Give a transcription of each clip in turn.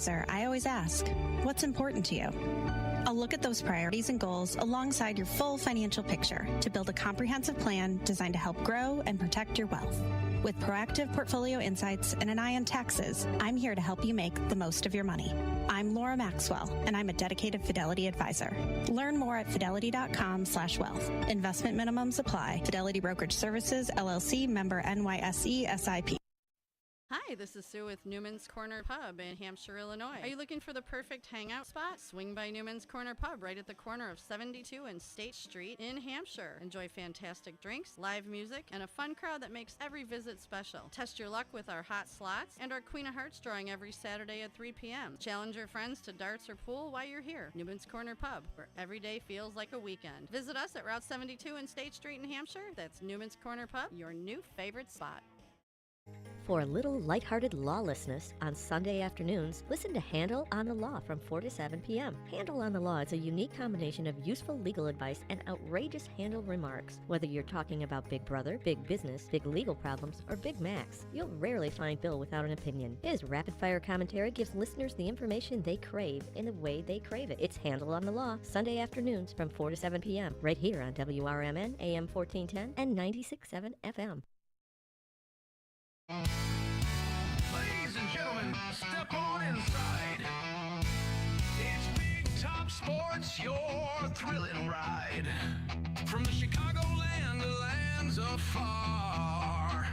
I always ask, what's important to you? I'll look at those priorities and goals alongside your full financial picture to build a comprehensive plan designed to help grow and protect your wealth. With proactive portfolio insights and an eye on taxes, I'm here to help you make the most of your money. I'm Laura Maxwell, and I'm a dedicated Fidelity advisor. Learn more at fidelity.com/wealth. Investment minimums apply. Fidelity Brokerage Services, LLC, member NYSE, SIP. Hi, this is Sue with Newman's Corner Pub in Hampshire, Illinois. Are you looking for the perfect hangout spot? Swing by Newman's Corner Pub right at the corner of 72 and State Street in Hampshire. Enjoy fantastic drinks, live music, and a fun crowd that makes every visit special. Test your luck with our hot slots and our Queen of Hearts drawing every Saturday at 3 p.m. Challenge your friends to darts or pool while you're here. Newman's Corner Pub, where every day feels like a weekend. Visit us at Route 72 and State Street in Hampshire. That's Newman's Corner Pub, your new favorite spot. For a little lighthearted lawlessness on Sunday afternoons, listen to Handle on the Law from 4 to 7 p.m. Handle on the Law is a unique combination of useful legal advice and outrageous handle remarks. Whether you're talking about Big Brother, big business, big legal problems, or Big Macs, you'll rarely find Bill without an opinion. His rapid-fire commentary gives listeners the information they crave in the way they crave it. It's Handle on the Law, Sunday afternoons from 4 to 7 p.m. right here on WRMN, AM 1410 and 96.7 FM. Ladies and gentlemen, step on inside. It's Big Top Sports, your thrilling ride. From the Chicagoland to lands afar.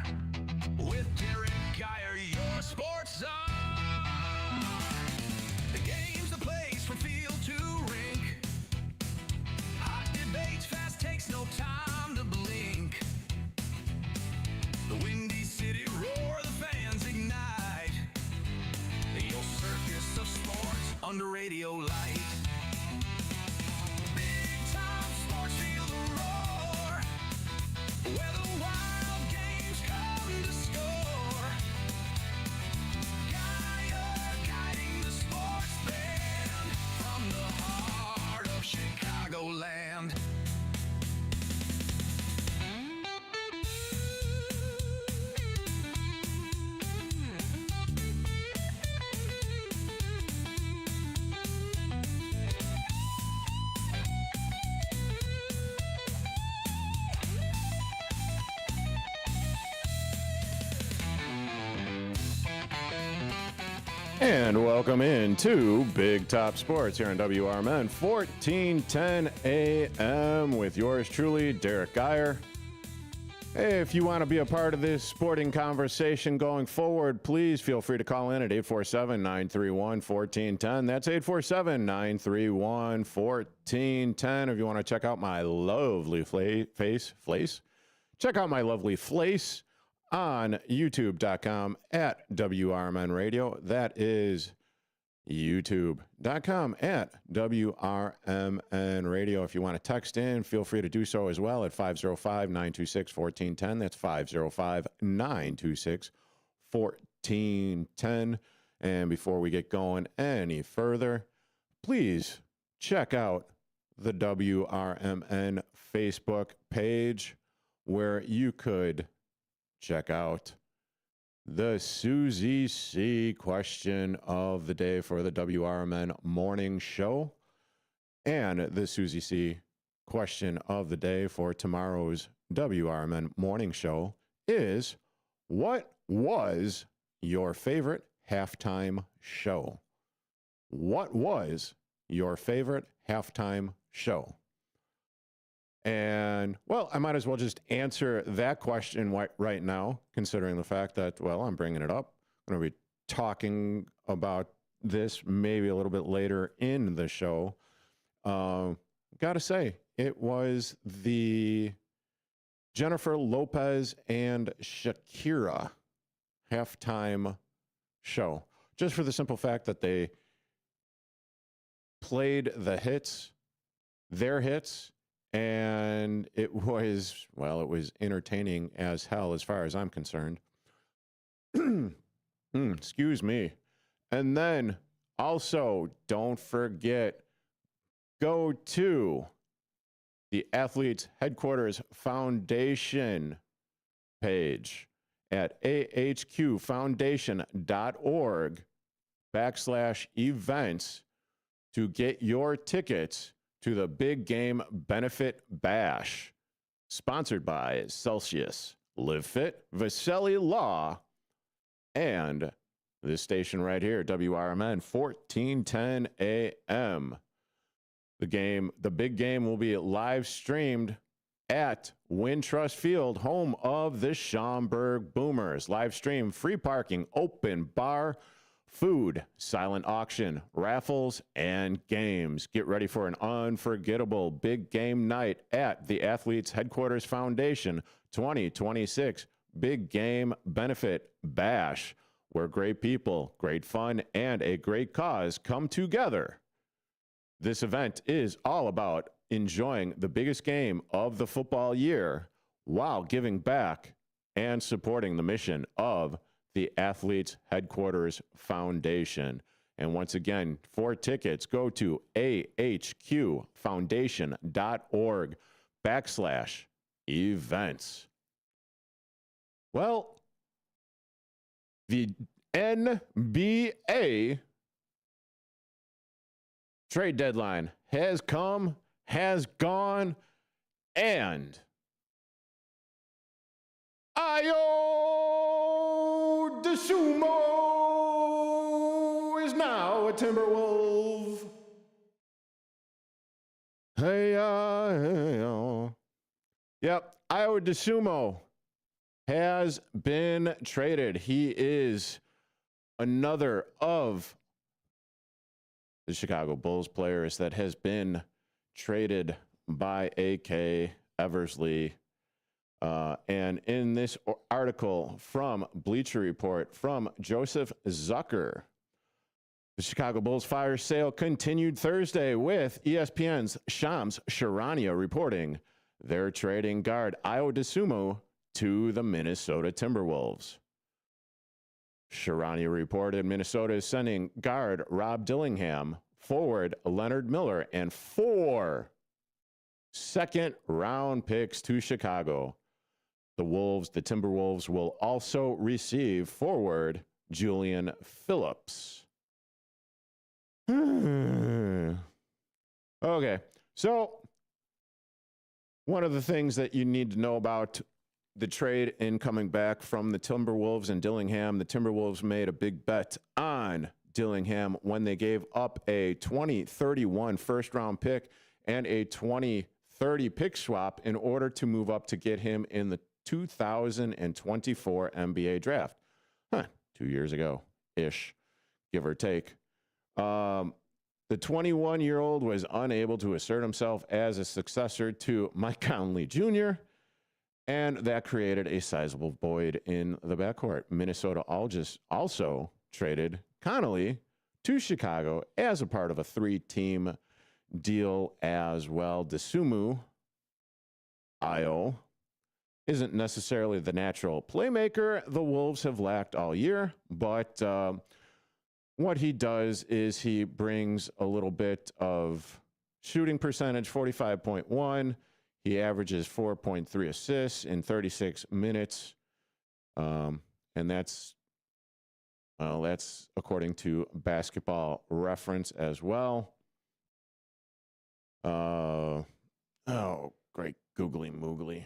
With Derrick Geyer, your sports czar. The game's the place from field to rink. Hot debates, fast takes, no time to blink. The Windy City roar, the fans ignite. Your circus of sports under radio light. Big Time Sports, feel the roar. Where the wild games come to score. Geyer guiding the sports band from the heart of Chicagoland. And welcome into Big Top Sports here on WRMN 1410 AM with yours truly, Derrick Geyer. Hey, if you want to be a part of this sporting conversation going forward, please feel free to call in at 847-931-1410. That's 847-931-1410. If you want to check out my lovely face, check out my lovely face on youtube.com at WRMN Radio. That is youtube.com at WRMN Radio. If you want to text in, feel free to do so as well at 505-926-1410. That's 505-926-1410. And before we get going any further, please check out the WRMN Facebook page where you could check out the Susie C question of the day for the WRMN morning show. And the Susie C question of the day for tomorrow's WRMN morning show is, what was your favorite halftime show? What was your favorite halftime show? And, well, I might as well just answer that question right now, considering the fact that, well, I'm bringing it up. I'm going to be talking about this maybe a little bit later in the show. Got to say, it was the Jennifer Lopez and Shakira halftime show, just for the simple fact that they played the hits, their hits, and it was, well, it was entertaining as hell as far as I'm concerned. Excuse me. And then also, don't forget, go to the Athletes Headquarters Foundation page at ahqfoundation.org. /events to get your tickets to the Big Game Benefit Bash, sponsored by Celsius, Live Fit, Vaselli Law, and this station right here, WRMN, 1410 AM. The big game will be live streamed at Wintrust Field, home of the Schaumburg Boomers. Live stream, free parking, open bar, food, silent auction, raffles, and games. Get ready for an unforgettable big game night at the Athletes Headquarters Foundation 2026 Big Game Benefit Bash, where great people, great fun, and a great cause come together. This event is all about enjoying the biggest game of the football year while giving back and supporting the mission of the Athletes Headquarters Foundation. And once again, for tickets, go to ahqfoundation.org/events. Well, the NBA trade deadline has come, has gone, and Ayo DeSumo is now a Timberwolf. Yep, Ayo DeSumo has been traded. He is another of the Chicago Bulls players that has been traded by A.K. Eversley. And in this article from Bleacher Report from Joseph Zucker, the Chicago Bulls fire sale continued Thursday with ESPN's Shams Charania reporting they're trading guard Ayo DeSumo to the Minnesota Timberwolves. Charania reported Minnesota is sending guard Rob Dillingham, forward Leonard Miller, and 4 second-round picks to Chicago. The Timberwolves will also receive forward Julian Phillips. Okay, so one of the things that you need to know about the trade in coming back from the Timberwolves and Dillingham, the Timberwolves made a big bet on Dillingham when they gave up a 2031 first-round pick and a 2030 pick swap in order to move up to get him in the 2024 NBA draft. 2 years ago-ish, give or take. The 21-year-old was unable to assert himself as a successor to Mike Conley Jr., and that created a sizable void in the backcourt. Minnesota also traded Connolly to Chicago as a part of a 3-team deal as well. DeSumo, Ayo, isn't necessarily the natural playmaker the Wolves have lacked all year, but what he does is he brings a little bit of shooting percentage, 45.1. He averages 4.3 assists in 36 minutes. And that's according to Basketball Reference as well. Oh, great googly moogly.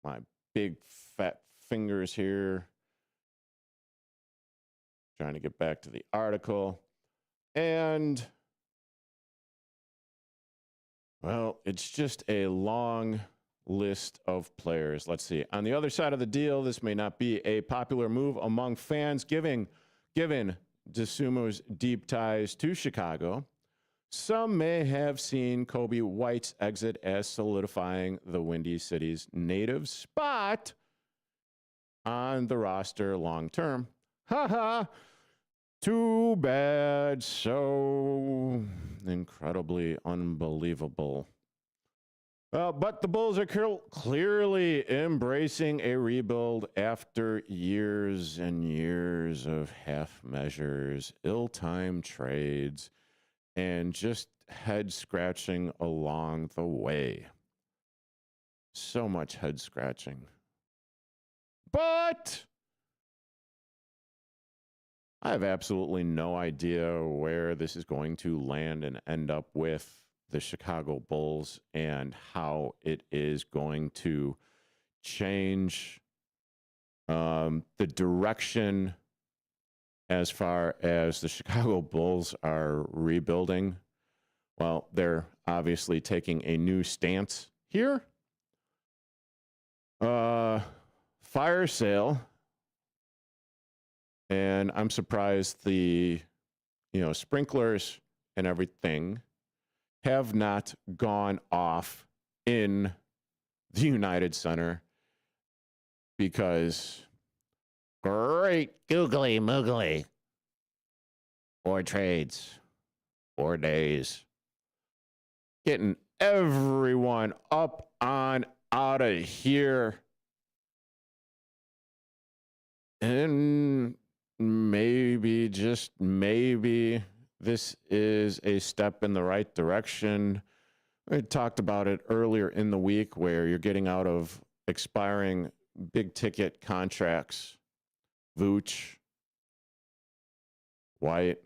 My big fat fingers here. Trying to get back to the article. And, well, it's just a long list of players. Let's see. On the other side of the deal, this may not be a popular move among fans, given DeSumo's deep ties to Chicago. Some may have seen Kobe White's exit as solidifying the Windy City's native spot on the roster long term. Too bad. So incredibly unbelievable. But the Bulls are clearly embracing a rebuild after years and years of half measures, ill-timed trades, and just head scratching along the way. So much head scratching. But I have absolutely no idea where this is going to land and end up with the Chicago Bulls and how it is going to change the direction as far as the Chicago Bulls are rebuilding. Well, they're obviously taking a new stance here. Fire sale. And I'm surprised the, sprinklers and everything have not gone off in the United Center because great googly moogly. 4 trades, 4 days. Getting everyone up on out of here. And maybe, just maybe, this is a step in the right direction. We talked about it earlier in the week where you're getting out of expiring big ticket contracts. Vooch, White,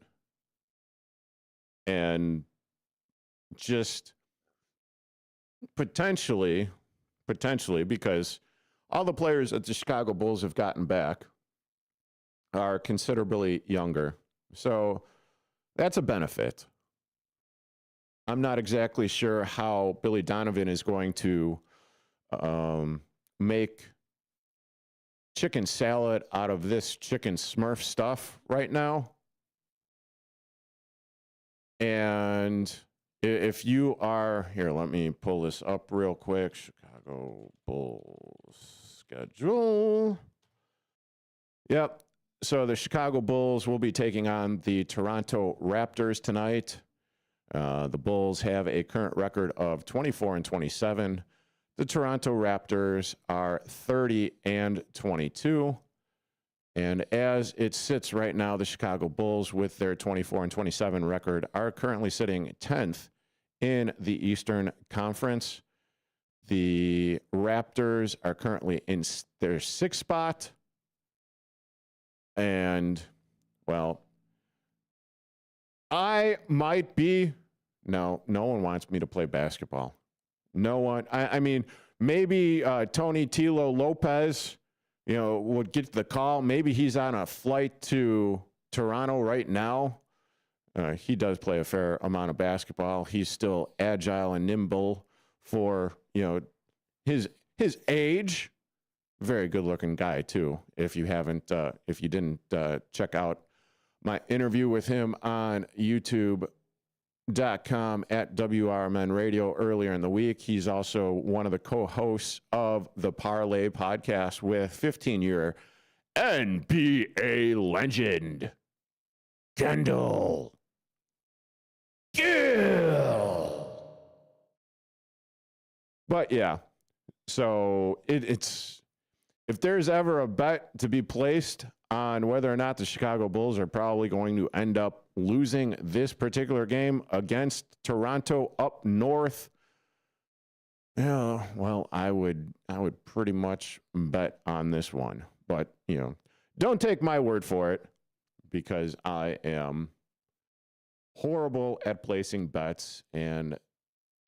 and just potentially, because all the players that the Chicago Bulls have gotten back are considerably younger. So that's a benefit. I'm not exactly sure how Billy Donovan is going to make chicken salad out of this chicken Smurf stuff right now. And if you are, here, let me pull this up real quick. Chicago Bulls schedule. Yep. So the Chicago Bulls will be taking on the Toronto Raptors tonight. The Bulls have a current record of 24-27. The Toronto Raptors are 30-22. And as it sits right now, the Chicago Bulls, with their 24-27 record, are currently sitting 10th in the Eastern Conference. The Raptors are currently in their 6th spot. And, well, I might be. No one wants me to play basketball. No one. I mean, maybe Tony Tilo Lopez, would get the call. Maybe he's on a flight to Toronto right now. He does play a fair amount of basketball. He's still agile and nimble for, his age. Very good looking guy too. If you didn't check out my interview with him on YouTube.com at WRMN Radio earlier in the week. He's also one of the co-hosts of the Parlay podcast with 15-year NBA legend Kendall Gill. But yeah, so it's, if there's ever a bet to be placed on whether or not the Chicago Bulls are probably going to end up losing this particular game against Toronto up north, well, I would pretty much bet on this one. But, don't take my word for it, because I am horrible at placing bets, and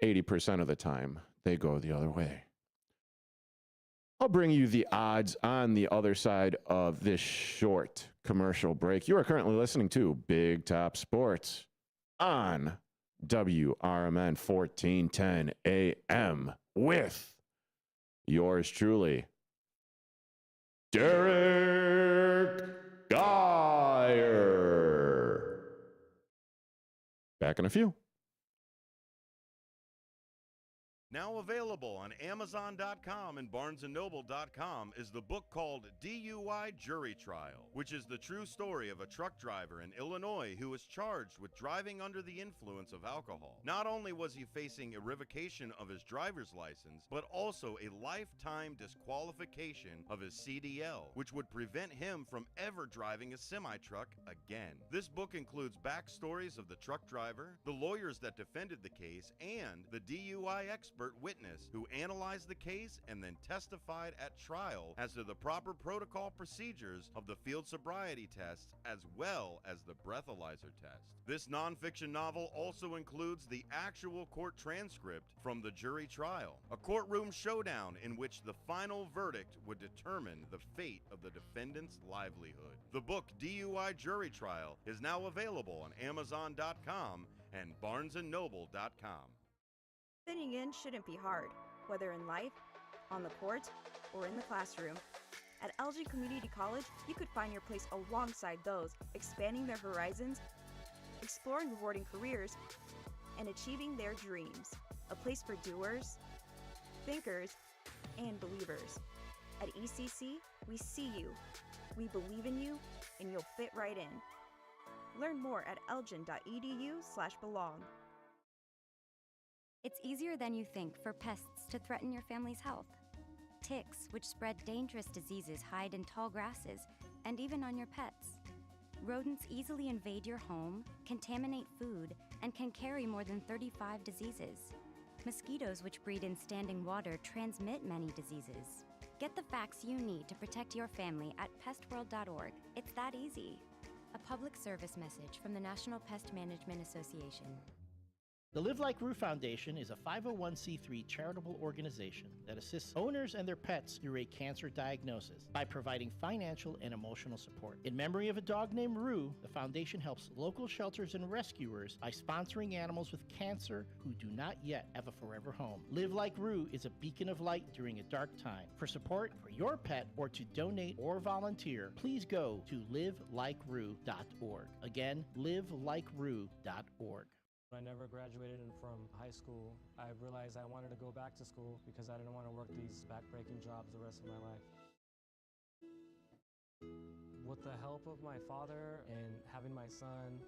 80% of the time they go the other way. I'll bring you the odds on the other side of this short commercial break. You are currently listening to Big Top Sports on WRMN 1410 AM with yours truly, Derrick Geyer. Back in a few. Now available on Amazon.com and BarnesandNoble.com is the book called DUI Jury Trial, which is the true story of a truck driver in Illinois who was charged with driving under the influence of alcohol. Not only was he facing a revocation of his driver's license, but also a lifetime disqualification of his CDL, which would prevent him from ever driving a semi-truck again. This book includes backstories of the truck driver, the lawyers that defended the case, and the DUI expert expert witness who analyzed the case and then testified at trial as to the proper protocol procedures of the field sobriety tests as well as the breathalyzer test. This nonfiction novel also includes the actual court transcript from the jury trial, a courtroom showdown in which the final verdict would determine the fate of the defendant's livelihood. The book DUI Jury Trial is now available on Amazon.com and BarnesandNoble.com. Fitting in shouldn't be hard, whether in life, on the court, or in the classroom. At Elgin Community College, you could find your place alongside those expanding their horizons, exploring rewarding careers, and achieving their dreams. A place for doers, thinkers, and believers. At ECC, we see you, we believe in you, and you'll fit right in. Learn more at elgin.edu/belong. It's easier than you think for pests to threaten your family's health. Ticks, which spread dangerous diseases, hide in tall grasses and even on your pets. Rodents easily invade your home, contaminate food, and can carry more than 35 diseases. Mosquitoes, which breed in standing water, transmit many diseases. Get the facts you need to protect your family at pestworld.org. It's that easy. A public service message from the National Pest Management Association. The Live Like Roo Foundation is a 501c3 charitable organization that assists owners and their pets through a cancer diagnosis by providing financial and emotional support. In memory of a dog named Roo, the foundation helps local shelters and rescuers by sponsoring animals with cancer who do not yet have a forever home. Live Like Roo is a beacon of light during a dark time. For support for your pet or to donate or volunteer, please go to livelikeRoo.org. Again, livelikeRoo.org. When I never graduated from high school, I realized I wanted to go back to school because I didn't want to work these back-breaking jobs the rest of my life. With the help of my father and having my son,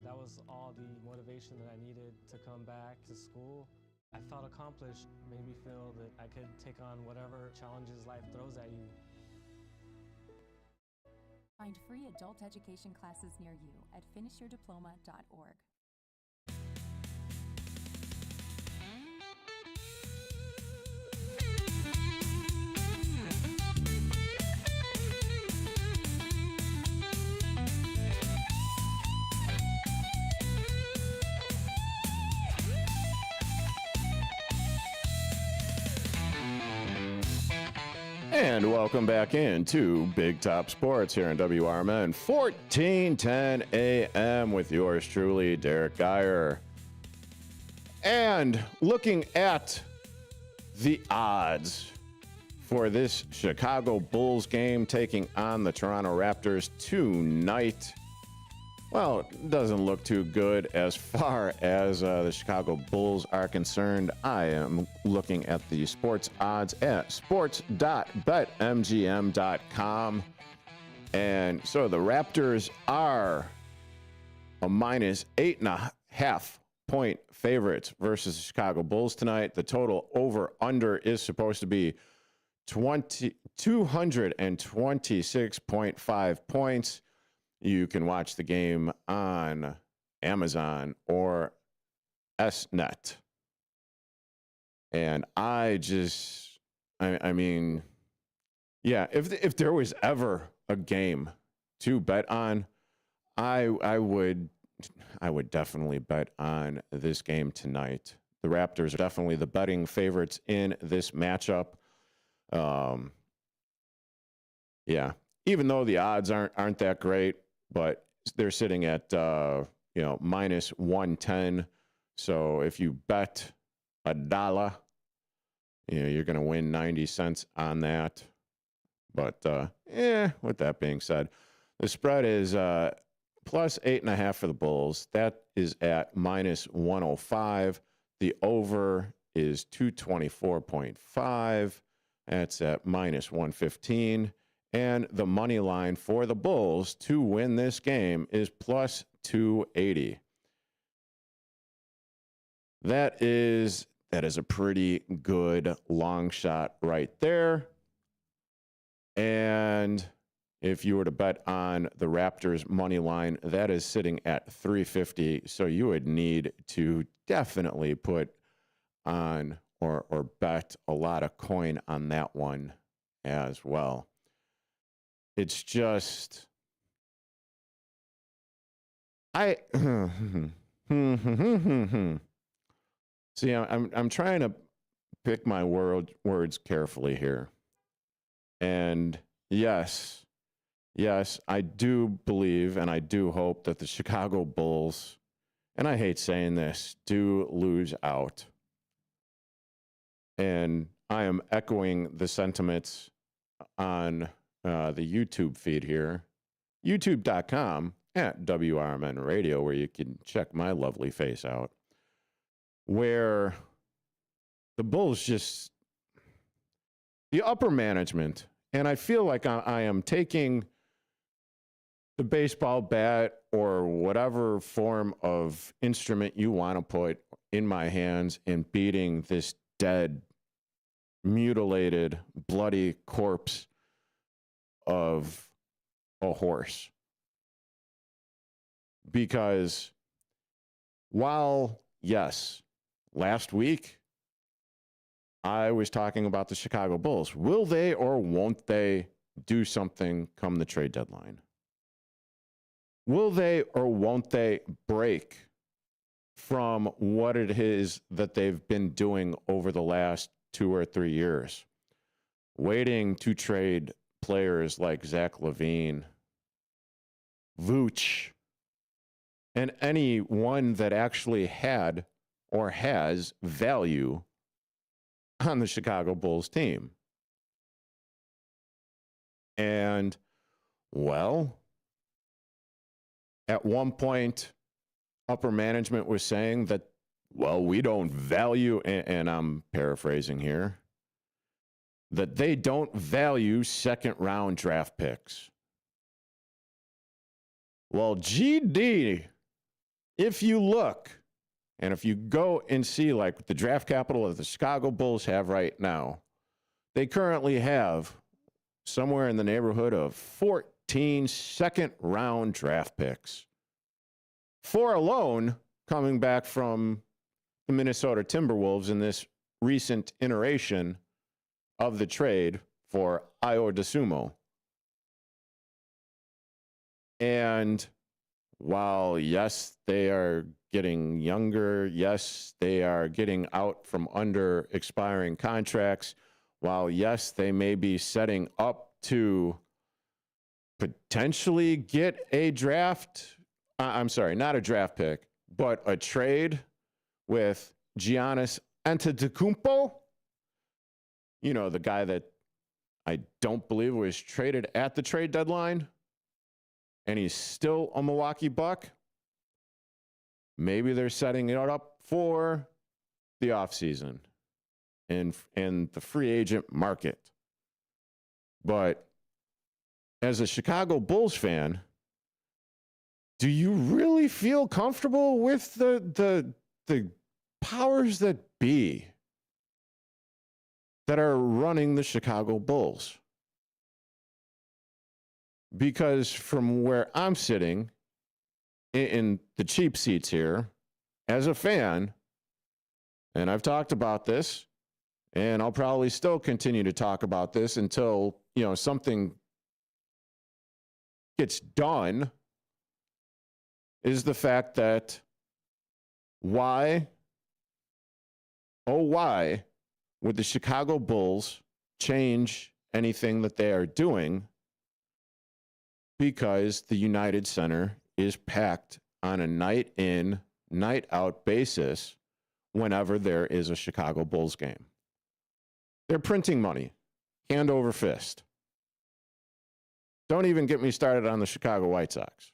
that was all the motivation that I needed to come back to school. I felt accomplished, made me feel that I could take on whatever challenges life throws at you. Find free adult education classes near you at finishyourdiploma.org. And welcome back into Big Top Sports here on WRMN 1410 AM with yours truly, Derrick Geyer. And looking at the odds for this Chicago Bulls game taking on the Toronto Raptors tonight, well, it doesn't look too good as far as the Chicago Bulls are concerned. I am looking at the sports odds at sports.betmgm.com. And so the Raptors are a minus 8.5 point favorites versus the Chicago Bulls tonight. The total over-under is supposed to be 226.5 points. You can watch the game on Amazon or SNet. And I mean, yeah, if there was ever a game to bet on, I would definitely bet on this game tonight. The Raptors are definitely the betting favorites in this matchup. Yeah, even though the odds aren't that great, but they're sitting at minus 110. So if you bet $1, you're going to win 90 cents on that. But with that being said, the spread is plus 8.5 for the Bulls. That is at minus 105. The over is 224.5. That's at minus 115. And the money line for the Bulls to win this game is plus 280. That is a pretty good long shot right there. And if you were to bet on the Raptors money line, that is sitting at 350. So you would need to definitely put on or bet a lot of coin on that one as well. It's just see, I'm trying to pick my words carefully here. And yes, I do believe and I do hope that the Chicago Bulls, and I hate saying this, do lose out. And I am echoing the sentiments on the YouTube feed here, youtube.com at WRMN Radio, where you can check my lovely face out, where the Bulls just, the upper management, and I feel like I am taking the baseball bat or whatever form of instrument you want to put in my hands and beating this dead, mutilated, bloody corpse of a horse. Because while, yes, last week I was talking about the Chicago Bulls, will they or won't they do something come the trade deadline? Will they or won't they break from what it is that they've been doing over the last 2 or 3 years? Waiting to trade players like Zach LaVine, Vooch, and anyone that actually had or has value on the Chicago Bulls team. And, well, at one point, upper management was saying that, well, we don't value, and I'm paraphrasing here, that they don't value second-round draft picks. Well, GD, if you look, and if you go and see like the draft capital that the Chicago Bulls have right now, they currently have somewhere in the neighborhood of 14 second-round draft picks. 4 alone coming back from the Minnesota Timberwolves in this recent iteration of the trade for Ayo Dosunmu. And while, yes, they are getting younger, yes, they are getting out from under expiring contracts, while, yes, they may be setting up to potentially get a draft, I'm sorry, not a draft pick, but a trade with Giannis Antetokounmpo, you know, the guy that I don't believe was traded at the trade deadline, and he's still a Milwaukee Buck. Maybe they're setting it up for the offseason and the free agent market. But as a Chicago Bulls fan, do you really feel comfortable with the powers that be that are running the Chicago Bulls? Because from where I'm sitting in the cheap seats here, as a fan, and I've talked about this, and I'll probably still continue to talk about this until, you know, something gets done, is the fact that why would the Chicago Bulls change anything that they are doing? Because the United Center is packed on a night in, night out basis whenever there is a Chicago Bulls game. They're printing money, hand over fist. Don't even get me started on the Chicago White Sox.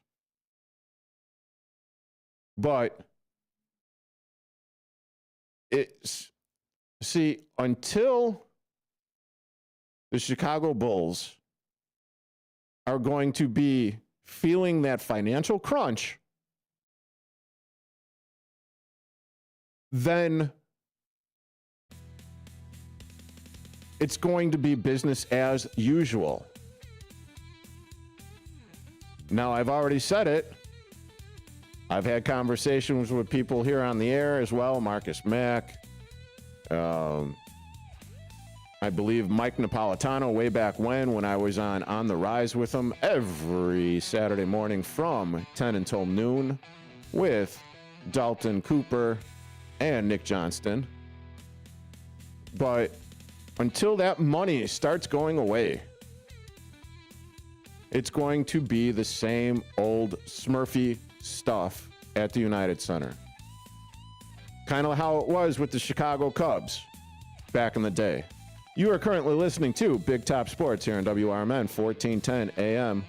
But until the Chicago Bulls are going to be feeling that financial crunch, then it's going to be business as usual. Now, I've already said it. I've had conversations with people here on the air as well, Marcus Mack, I believe Mike Napolitano way back when I was on the Rise with him every Saturday morning from 10 until noon with Dalton Cooper and Nick Johnston. But until that money starts going away, it's going to be the same old Smurfy stuff at the United Center. Kind of how it was with the Chicago Cubs back in the day. You are currently listening to Big Top Sports here on WRMN 1410 AM.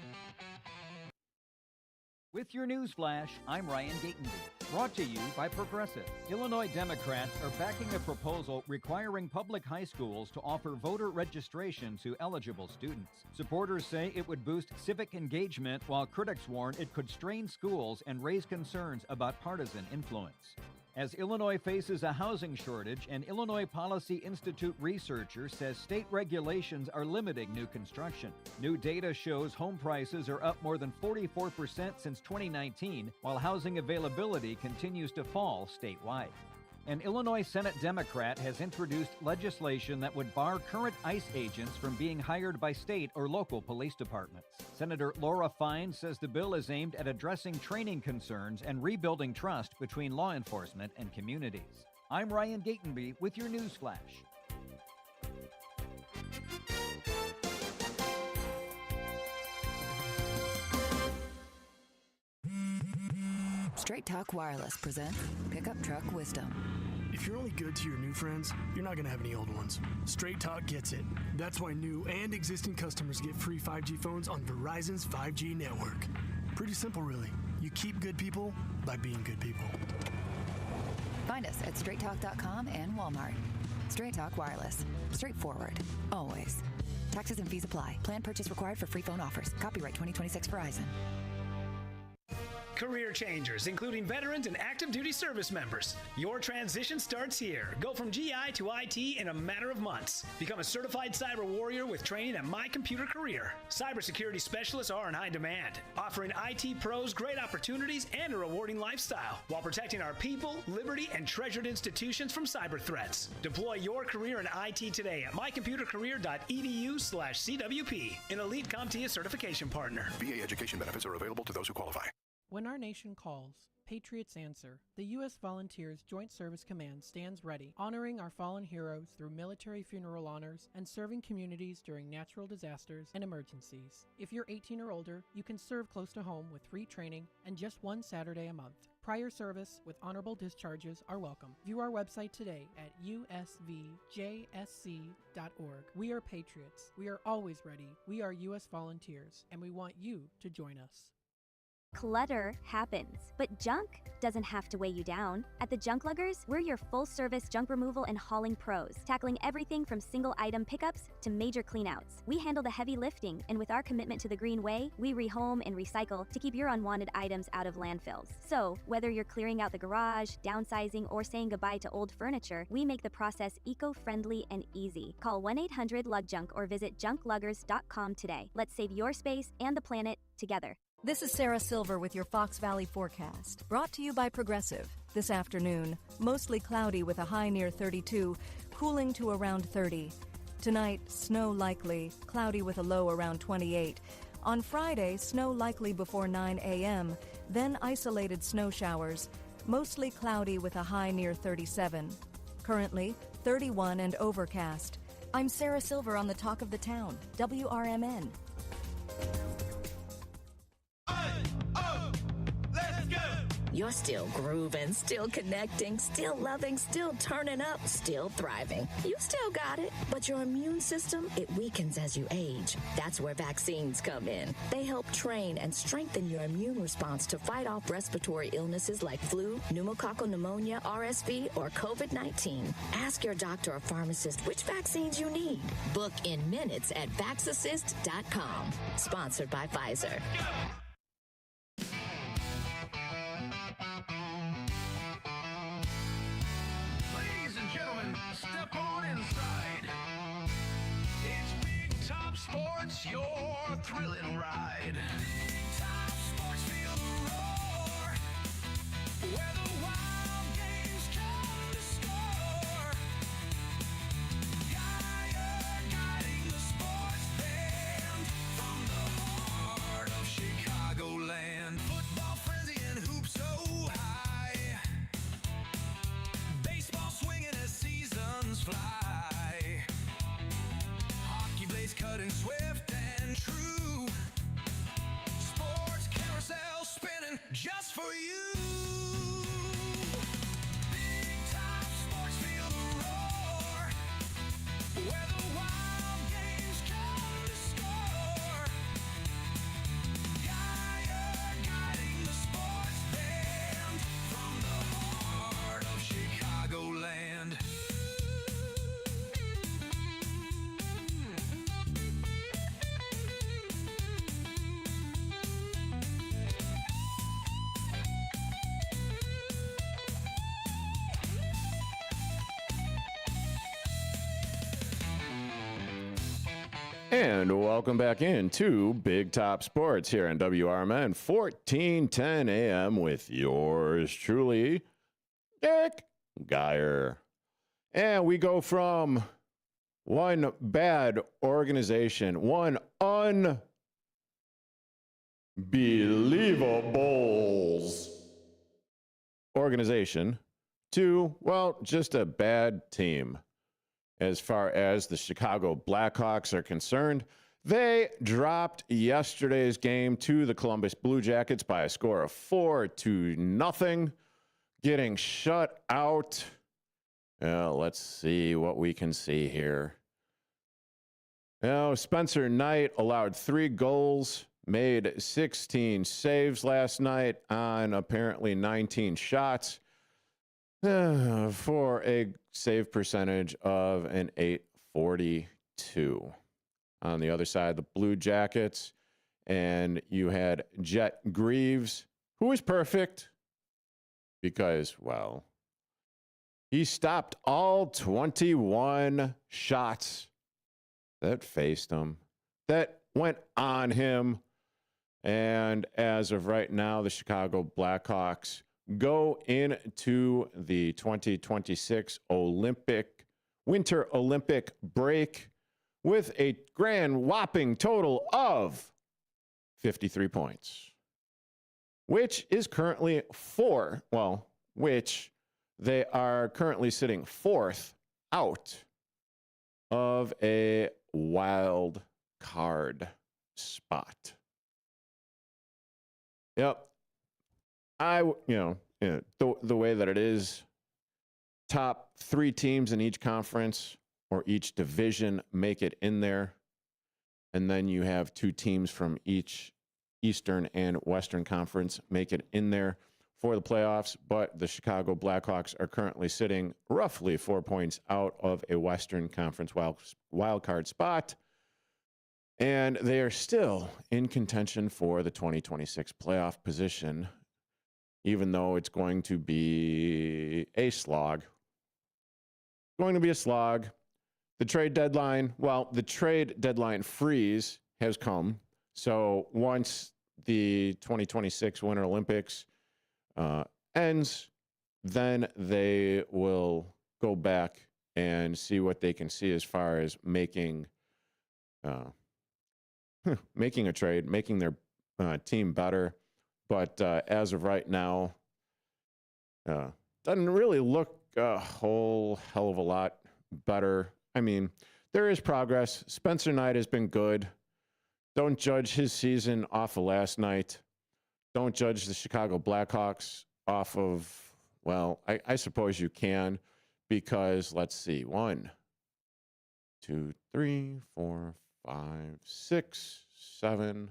With your news flash, I'm Ryan Gatenby. Brought to you by Progressive. Illinois Democrats are backing a proposal requiring public high schools to offer voter registration to eligible students. Supporters say it would boost civic engagement, while critics warn it could strain schools and raise concerns about partisan influence. As Illinois faces a housing shortage, an Illinois Policy Institute researcher says state regulations are limiting new construction. New data shows home prices are up more than 44% since 2019, while housing availability continues to fall statewide. An Illinois Senate Democrat has introduced legislation that would bar current ICE agents from being hired by state or local police departments. Senator Laura Fine says the bill is aimed at addressing training concerns and rebuilding trust between law enforcement and communities. I'm Ryan Gatenby with your news flash. Straight Talk Wireless presents Pickup Truck Wisdom. If you're only good to your new friends, you're not going to have any old ones. Straight Talk gets it. That's why new and existing customers get free 5G phones on Verizon's 5G network. Pretty simple, really. You keep good people by being good people. Find us at straighttalk.com and Walmart. Straight Talk Wireless. Straightforward. Always. Taxes and fees apply. Plan purchase required for free phone offers. Copyright 2026 Verizon. Career changers, including veterans and active duty service members. Your transition starts here. Go from GI to IT in a matter of months. Become a certified cyber warrior with training at My Computer Career. Cybersecurity specialists are in high demand, offering IT pros great opportunities and a rewarding lifestyle while protecting our people, liberty, and treasured institutions from cyber threats. Deploy your career in IT today at mycomputercareer.edu/CWP, an elite CompTIA certification partner. VA education benefits are available to those who qualify. When our nation calls, patriots answer. The U.S. Volunteers Joint Service Command stands ready, honoring our fallen heroes through military funeral honors and serving communities during natural disasters and emergencies. If you're 18 or older, you can serve close to home with free training and just one Saturday a month. Prior service with honorable discharges are welcome. View our website today at usvjsc.org. We are patriots. We are always ready. We are U.S. Volunteers, and we want you to join us. Clutter happens, but junk doesn't have to weigh you down. At the Junk Luggers, we're your full-service junk removal and hauling pros, tackling everything from single-item pickups to major cleanouts. We handle the heavy lifting, and with our commitment to the green way, we rehome and recycle to keep your unwanted items out of landfills. So, whether you're clearing out the garage, downsizing, or saying goodbye to old furniture, we make the process eco-friendly and easy. Call 1-800-LUG-JUNK or visit junkluggers.com today. Let's save your space and the planet together. This is Sarah Silver with your Fox Valley forecast, brought to you by Progressive. This afternoon, mostly cloudy with a high near 32, cooling to around 30. Tonight, snow likely, cloudy with a low around 28. On Friday, snow likely before 9 a.m., then isolated snow showers, mostly cloudy with a high near 37. Currently, 31 and overcast. I'm Sarah Silver on the Talk of the Town, WRMN. You're still grooving, still connecting, still loving, still turning up, still thriving. You still got it, but your immune system, it weakens as you age. That's where vaccines come in. They help train and strengthen your immune response to fight off respiratory illnesses like flu, pneumococcal pneumonia, RSV, or COVID-19. Ask your doctor or pharmacist which vaccines you need. Book in minutes at vaxassist.com. Sponsored by Pfizer. Step on inside. It's Big Top Sports, your thrilling ride. Big Top Sports, feel the roar. Where the wild games come to score. And welcome back into Big Top Sports here on WRMN 1410 AM with yours truly, Derrick Geyer. And we go from one bad organization, one Unbelieva-BULLS organization, to, well, just a bad team. As far as the Chicago Blackhawks are concerned, they dropped yesterday's game to the Columbus Blue Jackets by a score of 4-0, getting shut out. Let's see what we can see here. Spencer Knight allowed 3 goals, made 16 saves last night on apparently 19 shots. For a save percentage of an .842. On the other side, the Blue Jackets, and you had Jet Greaves, who was perfect because, well, he stopped all 21 shots that faced him, that went on him. And as of right now, the Chicago Blackhawks go into the 2026 Winter Olympic break with a grand whopping total of 53 points, which is currently which they are currently sitting 4th out of a wild card spot. Yep. The way that it is, top 3 teams in each conference or each division make it in there. And then you have 2 teams from each Eastern and Western Conference make it in there for the playoffs. But the Chicago Blackhawks are currently sitting roughly 4 points out of a Western Conference wild card spot. And they are still in contention for the 2026 playoff position, even though it's going to be a slog. The trade deadline freeze has come. So once the 2026 Winter Olympics ends, then they will go back and see what they can see as far as making a trade, making their team better. But as of right now, doesn't really look a whole hell of a lot better. I mean, there is progress. Spencer Knight has been good. Don't judge his season off of last night. Don't judge the Chicago Blackhawks off of, well, I suppose you can, because let's see, 1, 2, 3, 4, 5, 6, 7.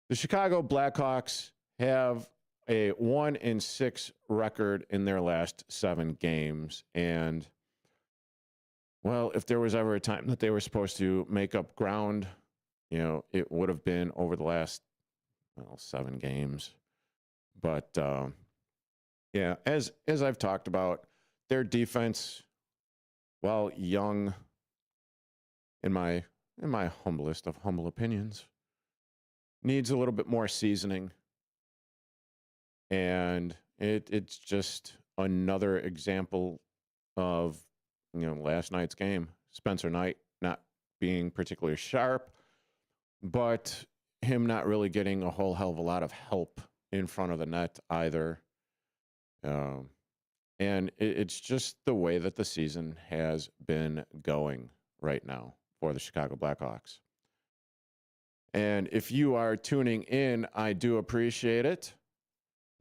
The Chicago Blackhawks have a 1-6 record in their last 7 games. And, well, if there was ever a time that they were supposed to make up ground, it would have been over the last, 7 games. But, as I've talked about, their defense, while young, in my humblest of humble opinions, needs a little bit more seasoning. And it's just another example of, last night's game. Spencer Knight not being particularly sharp, but him not really getting a whole hell of a lot of help in front of the net either. And it's just the way that the season has been going right now for the Chicago Blackhawks. And if you are tuning in, I do appreciate it.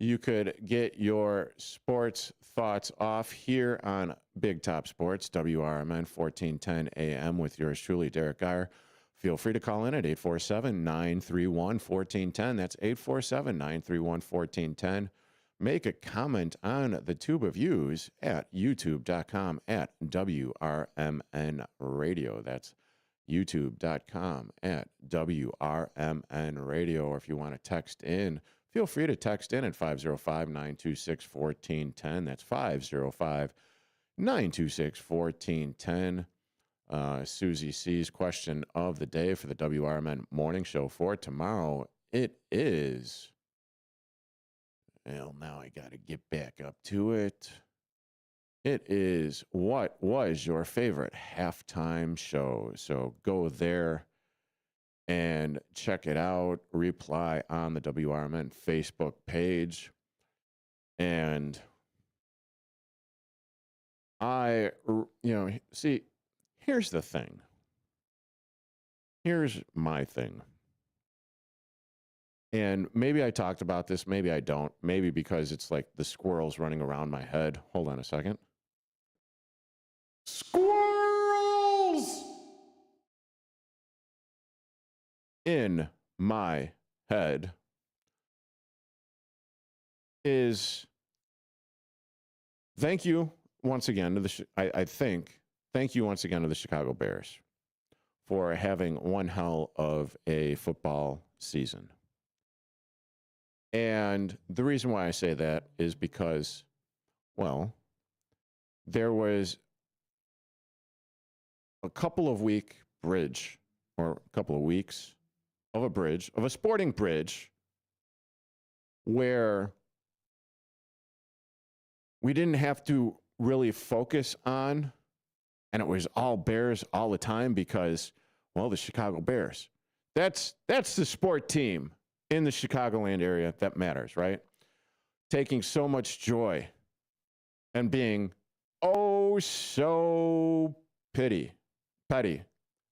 You could get your sports thoughts off here on Big Top Sports, WRMN 1410 AM with yours truly, Derrick Geyer. Feel free to call in at 847-931-1410. That's 847-931-1410. Make a comment on the tube of views at youtube.com at WRMN Radio. That's youtube.com at WRMN Radio. Or if you want to text in, feel free to text in at 505-926-1410. That's 505-926-1410. Susie C's question of the day for the WRMN morning show for tomorrow. It is, well, now I got to get back up to it. It is, what was your favorite halftime show? So go there and check it out. Reply on the WRMN Facebook page. And see, here's the thing. Here's my thing. And maybe I talked about this, maybe I don't. Maybe because it's like the squirrels running around my head. Hold on a second. Squirrels! In my head is thank you once again to thank you once again to the Chicago Bears for having one hell of a football season. And the reason why I say that is because, well, there was a couple of weeks of a sporting bridge where we didn't have to really focus on, and it was all Bears all the time because, well, the Chicago Bears. That's the sport team in the Chicagoland area that matters, right? Taking so much joy and being oh so petty,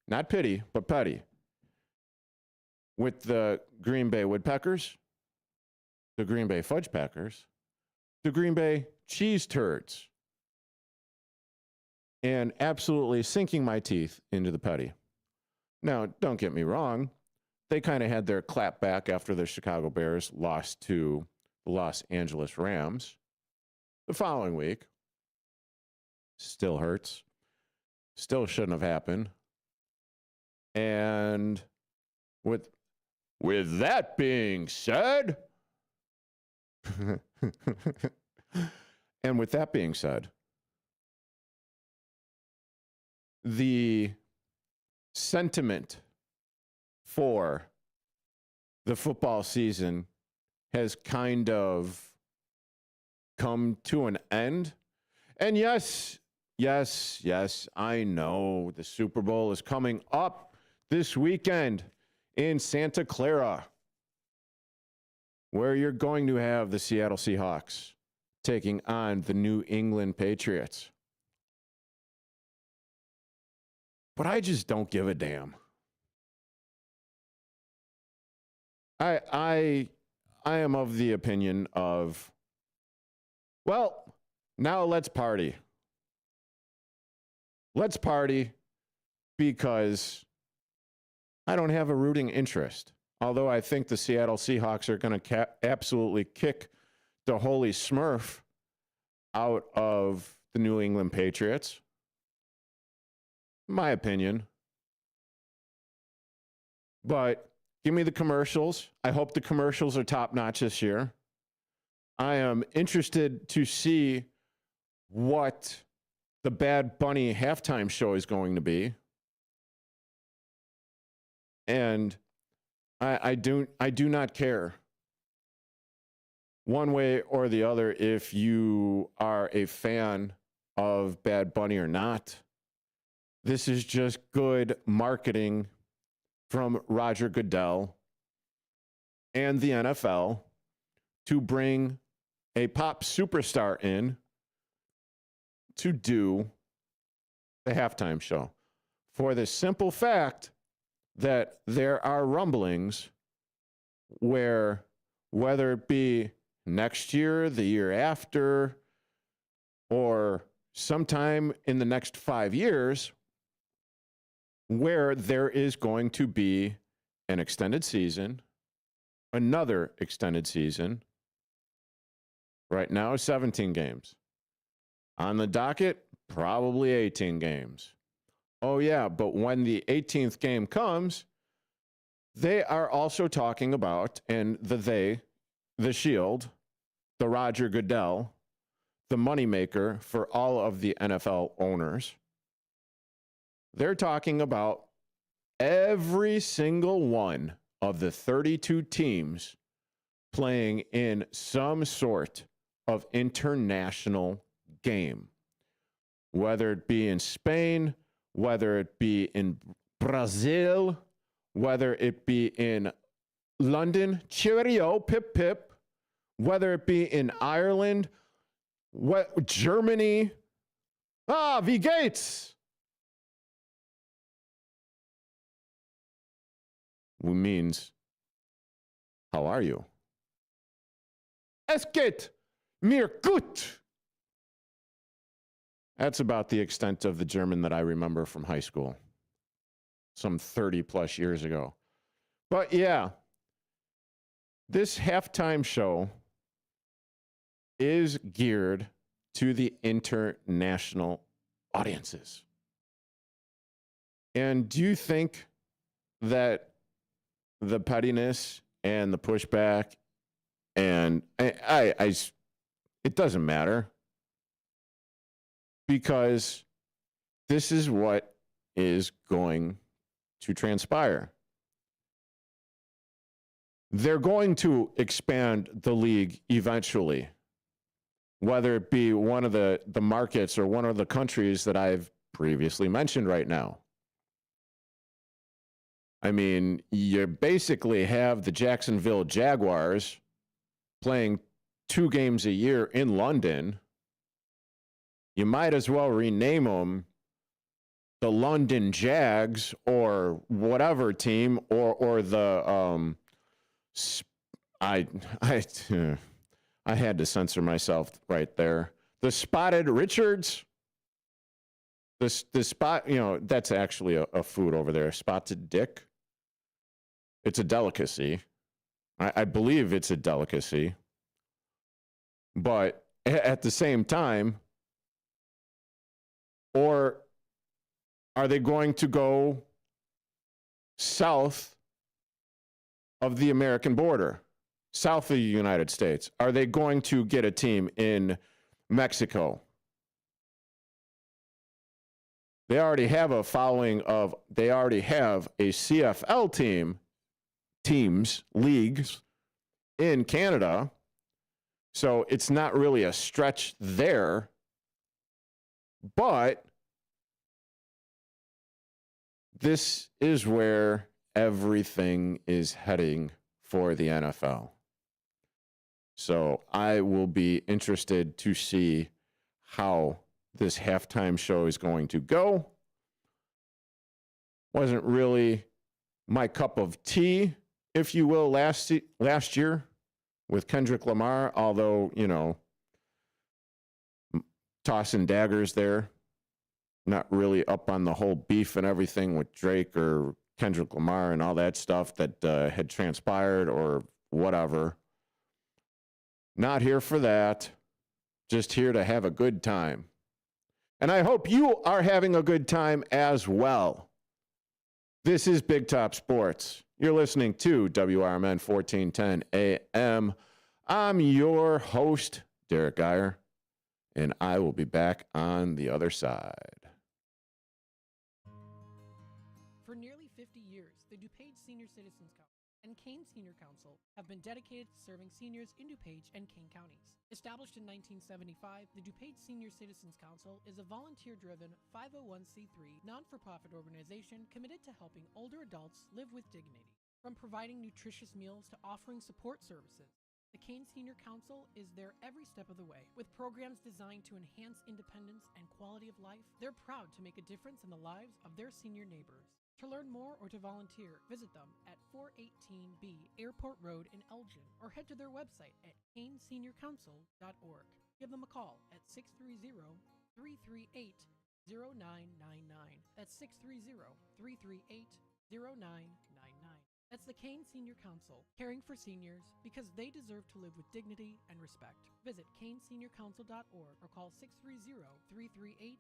not pity, but petty with the Green Bay Woodpeckers, the Green Bay Fudge Packers, the Green Bay Cheese Turds, and absolutely sinking my teeth into the petty. Now, don't get me wrong. They kind of had their clap back after the Chicago Bears lost to the Los Angeles Rams the following week. Still hurts. Still shouldn't have happened. And with that being said, the sentiment for the football season has kind of come to an end. And yes, I know the Super Bowl is coming up this weekend in Santa Clara, where you're going to have the Seattle Seahawks taking on the New England Patriots. But I just don't give a damn. I am of the opinion of, well, now let's party. Let's party because I don't have a rooting interest. Although I think the Seattle Seahawks are going to absolutely kick the holy smurf out of the New England Patriots. My opinion. But give me the commercials. I hope the commercials are top-notch this year. I am interested to see what the Bad Bunny halftime show is going to be. And I do not care one way or the other if you are a fan of Bad Bunny or not. This is just good marketing from Roger Goodell and the NFL to bring a pop superstar in to do the halftime show for the simple fact that there are rumblings where, whether it be next year, the year after, or sometime in the next 5 years, where there is going to be an extended season, another extended season. Right now, 17 games. On the docket, probably 18 games. Oh, yeah, but when the 18th game comes, they are also talking about, and the Shield, the Roger Goodell, the moneymaker for all of the NFL owners, They're talking about every single one of the 32 teams playing in some sort of international game, whether it be in Spain, whether it be in Brazil, whether it be in London, cheerio, pip pip, whether it be in Ireland, Germany, wie geht's? Which means, how are you? Es geht mir gut. That's about the extent of the German that I remember from high school, some 30 plus years ago. But yeah, this halftime show is geared to the international audiences. And do you think that the pettiness and the pushback and it doesn't matter, because this is what is going to transpire. They're going to expand the league eventually, whether it be one of the markets or one of the countries that I've previously mentioned right now. I mean, you basically have the Jacksonville Jaguars playing 2 games a year in London. You might as well rename them the London Jags or whatever team, or the I had to censor myself right there. The Spotted Richards. The spot, that's actually a food over there. Spotted Dick. It's a delicacy. I believe it's a delicacy. But at the same time, or are they going to go south of the American border, south of the United States? Are they going to get a team in Mexico? They already have a following of, they already have a CFL leagues in Canada. So it's not really a stretch there. But this is where everything is heading for the NFL. So I will be interested to see how this halftime show is going to go. Wasn't really my cup of tea, if you will, last year with Kendrick Lamar, although, tossing daggers there. Not really up on the whole beef and everything with Drake or Kendrick Lamar and all that stuff that had transpired or whatever. Not here for that. Just here to have a good time. And I hope you are having a good time as well. This is Big Top Sports. You're listening to WRMN 1410 AM. I'm your host, Derrick Geyer, and I will be back on the other side. For nearly 50 years, the DuPage Senior Citizens Council and Kane Senior Council have been dedicated to serving seniors in DuPage and Kane counties. Established in 1975, the DuPage Senior Citizens Council is a volunteer-driven 501c3 non-for-profit organization committed to helping older adults live with dignity. From providing nutritious meals to offering support services, the Kane Senior Council is there every step of the way. With programs designed to enhance independence and quality of life, they're proud to make a difference in the lives of their senior neighbors. To learn more or to volunteer, visit them at 418B Airport Road in Elgin or head to their website at caneseniorcouncil.org. Give them a call at 630-338-0999. That's 630-338-0999. That's the Kane Senior Council, caring for seniors because they deserve to live with dignity and respect. Visit caneseniorcouncil.org or call 630-338-0999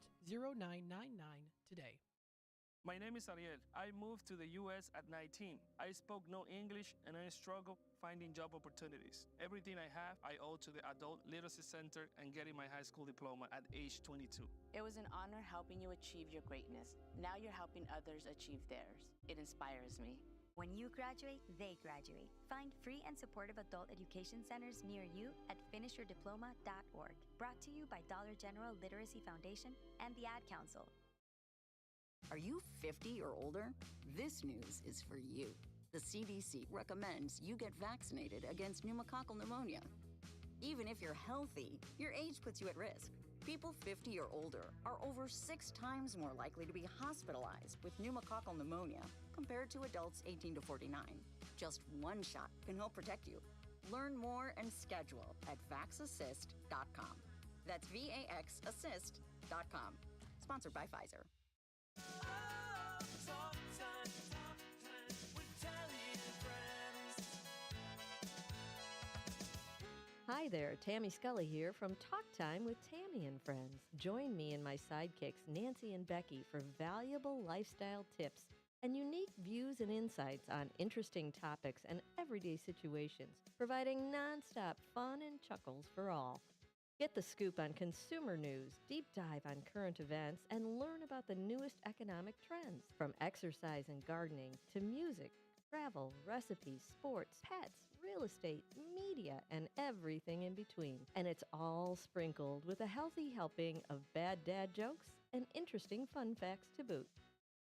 today. My name is Ariel. I moved to the U.S. at 19. I spoke no English and I struggled finding job opportunities. Everything I have, I owe to the Adult Literacy Center and getting my high school diploma at age 22. It was an honor helping you achieve your greatness. Now you're helping others achieve theirs. It inspires me. When you graduate, they graduate. Find free and supportive adult education centers near you at finishyourdiploma.org. Brought to you by Dollar General Literacy Foundation and the Ad Council. Are you 50 or older? This news is for you. The CDC recommends you get vaccinated against pneumococcal pneumonia. Even if you're healthy, your age puts you at risk. People 50 or older are over 6 times more likely to be hospitalized with pneumococcal pneumonia compared to adults 18 to 49. Just one shot can help protect you. Learn more and schedule at vaxassist.com. That's VAXassist.com. Sponsored by Pfizer. Hi there, Tammy Scully here from Talk Time with Tammy and Friends. Join me and my sidekicks, Nancy and Becky, for valuable lifestyle tips and unique views and insights on interesting topics and everyday situations, providing nonstop fun and chuckles for all. Get the scoop on consumer news, deep dive on current events, and learn about the newest economic trends, from exercise and gardening to music, travel, recipes, sports, pets, real estate, media, and everything in between. And it's all sprinkled with a healthy helping of bad dad jokes and interesting fun facts to boot.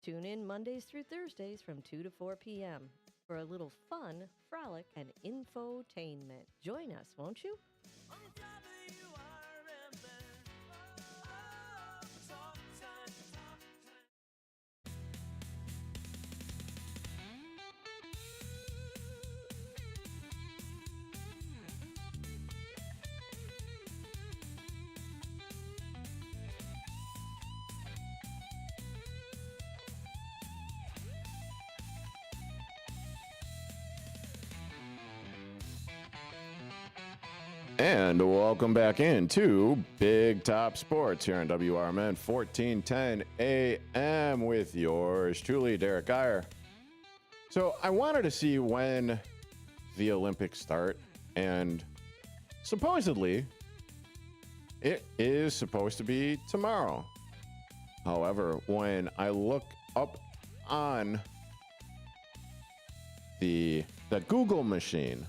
Tune in Mondays through Thursdays from 2 to 4 p.m. for a little fun, frolic, and infotainment. Join us, won't you? And welcome back into Big Top Sports here on WRMN 1410 AM with yours truly, Derrick Geyer. So I wanted to see when the Olympics start, and supposedly it is supposed to be tomorrow. However, when I look up on the Google machine,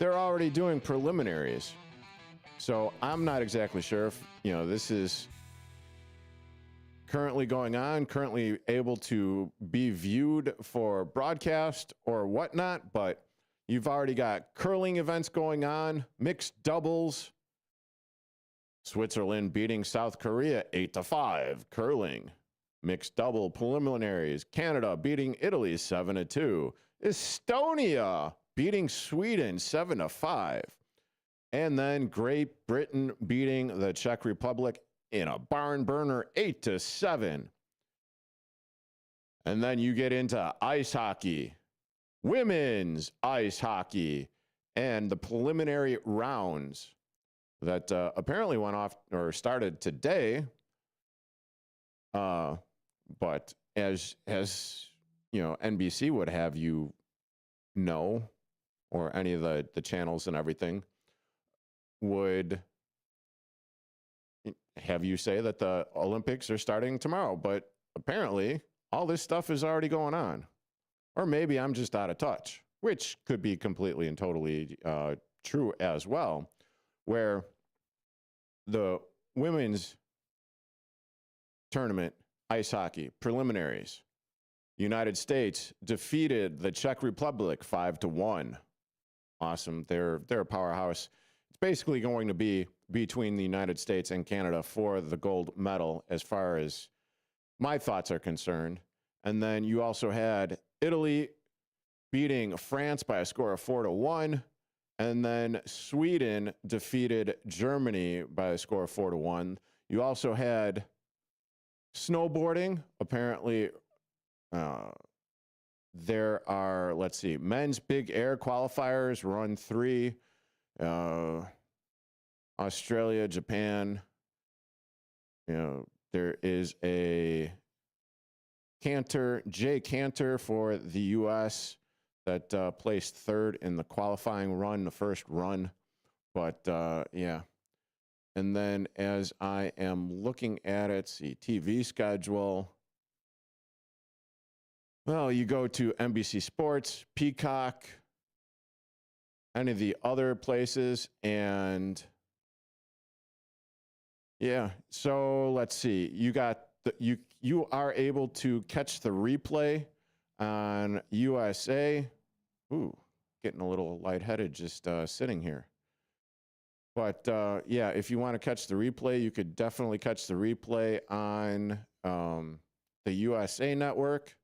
they're already doing preliminaries. So I'm not exactly sure if, this is currently going on, currently able to be viewed for broadcast or whatnot, but you've already got curling events going on, mixed doubles, Switzerland beating South Korea 8-5, curling, mixed double preliminaries, Canada beating Italy 7-2, Estonia beating Sweden 7-5. And then Great Britain beating the Czech Republic in a barn burner 8-7. And then you get into ice hockey, women's ice hockey, and the preliminary rounds that apparently went off or started today. But as NBC would have you know, or any of the channels and everything, would have you say that the Olympics are starting tomorrow. But apparently, all this stuff is already going on. Or maybe I'm just out of touch, which could be completely and totally true as well, where the women's tournament, ice hockey, preliminaries, United States defeated the Czech Republic 5-1. Awesome. They're a powerhouse. It's basically going to be between the United States and Canada for the gold medal as far as my thoughts are concerned. And then you also had Italy beating France by a score of 4-1. And then Sweden defeated Germany by a score of 4-1. You also had snowboarding. Apparently, there are, men's big air qualifiers, run 3, Australia, Japan. There is a Jay Cantor for the U.S. that placed third in the qualifying run, the first run. But, yeah. And then as I am looking at it, see, TV schedule. Well, you go to NBC Sports, Peacock, any of the other places, and yeah. So let's see. You got you are able to catch the replay on USA. Ooh, getting a little lightheaded just sitting here. But yeah, if you want to catch the replay, you could definitely catch the replay on the USA Network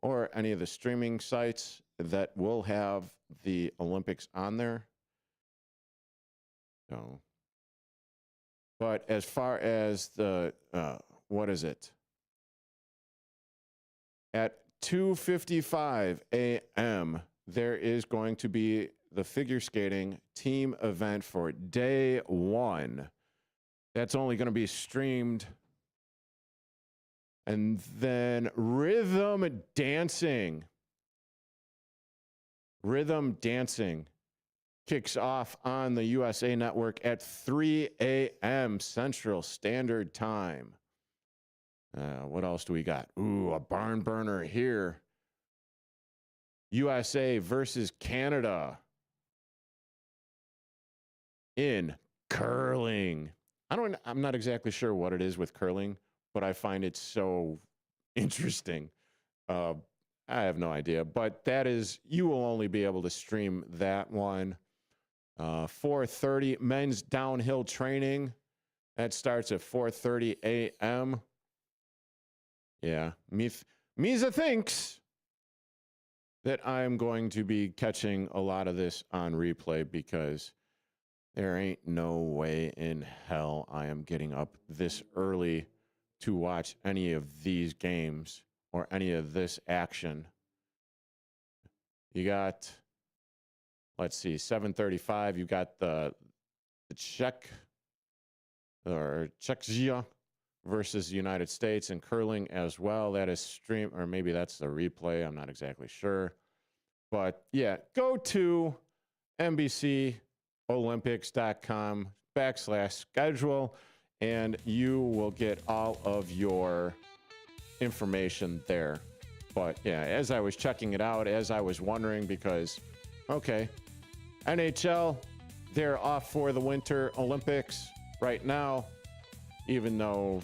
or any of the streaming sites that will have the Olympics on there. So, but as far as the, what is it? At 2:55 a.m., there is going to be the figure skating team event for day one. That's only going to be streamed. And then rhythm dancing kicks off on the USA Network at 3 a.m. Central Standard Time. What else do we got? Ooh, a barn burner here. USA versus Canada in curling. I'm not exactly sure what it is with curling, but I find it so interesting. I have no idea, but that is, you will only be able to stream that one. 4:30 men's downhill training. That starts at 4:30 a.m. Yeah, Misa thinks that I'm going to be catching a lot of this on replay because there ain't no way in hell I am getting up this early to watch any of these games or any of this action. You got, let's see, 7:35. You got the Czechia versus the United States in curling as well. That is stream, or maybe that's the replay. I'm not exactly sure. But yeah, go to NBCOlympics.com/schedule and you will get all of your information there. But yeah, as I was checking it out, as I was wondering, because, okay, NHL, they're off for the Winter Olympics right now, even though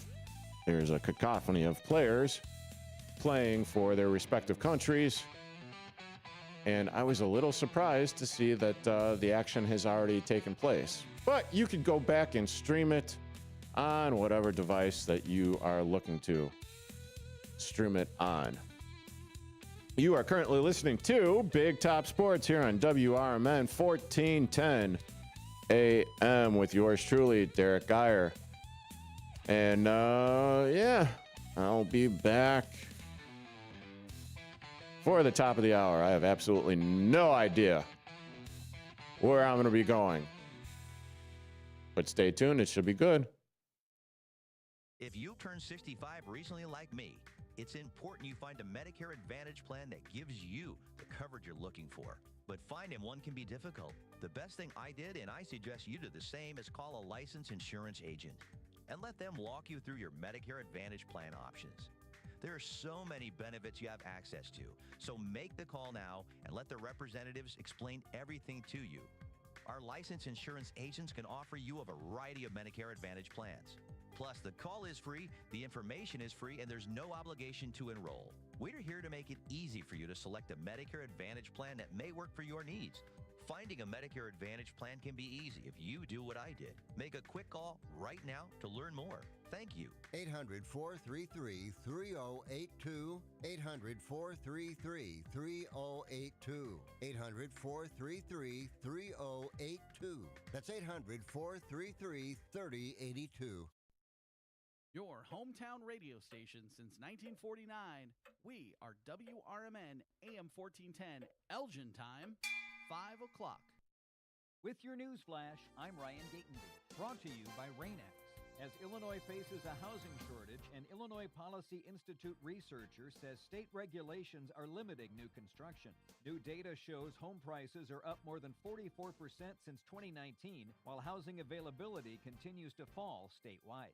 there's a cacophony of players playing for their respective countries. And I was a little surprised to see that the action has already taken place. But you could go back and stream it on whatever device that you are looking to stream it on. You are currently listening to Big Top Sports here on WRMN 1410 AM with yours truly, Derrick Geyer. And yeah, I'll be back for the top of the hour. I have absolutely no idea where I'm going to be going. But stay tuned, it should be good. If you turned 65 recently like me, it's important you find a Medicare Advantage plan that gives you the coverage you're looking for. But finding one can be difficult. The best thing I did, and I suggest you do the same, is call a licensed insurance agent and let them walk you through your Medicare Advantage plan options. There are so many benefits you have access to, so make the call now and let the representatives explain everything to you. Our licensed insurance agents can offer you a variety of Medicare Advantage plans. Plus, the call is free, the information is free, and there's no obligation to enroll. We're here to make it easy for you to select a Medicare Advantage plan that may work for your needs. Finding a Medicare Advantage plan can be easy if you do what I did. Make a quick call right now to learn more. Thank you. 800-433-3082. 800-433-3082. 800-433-3082. That's 800-433-3082. Your hometown radio station since 1949. We are WRMN AM 1410, Elgin time, 5 o'clock. With your news flash, I'm Ryan Gatenby, brought to you by Rain-X. As Illinois faces a housing shortage, an Illinois Policy Institute researcher says state regulations are limiting new construction. New data shows home prices are up more than 44% since 2019, while housing availability continues to fall statewide.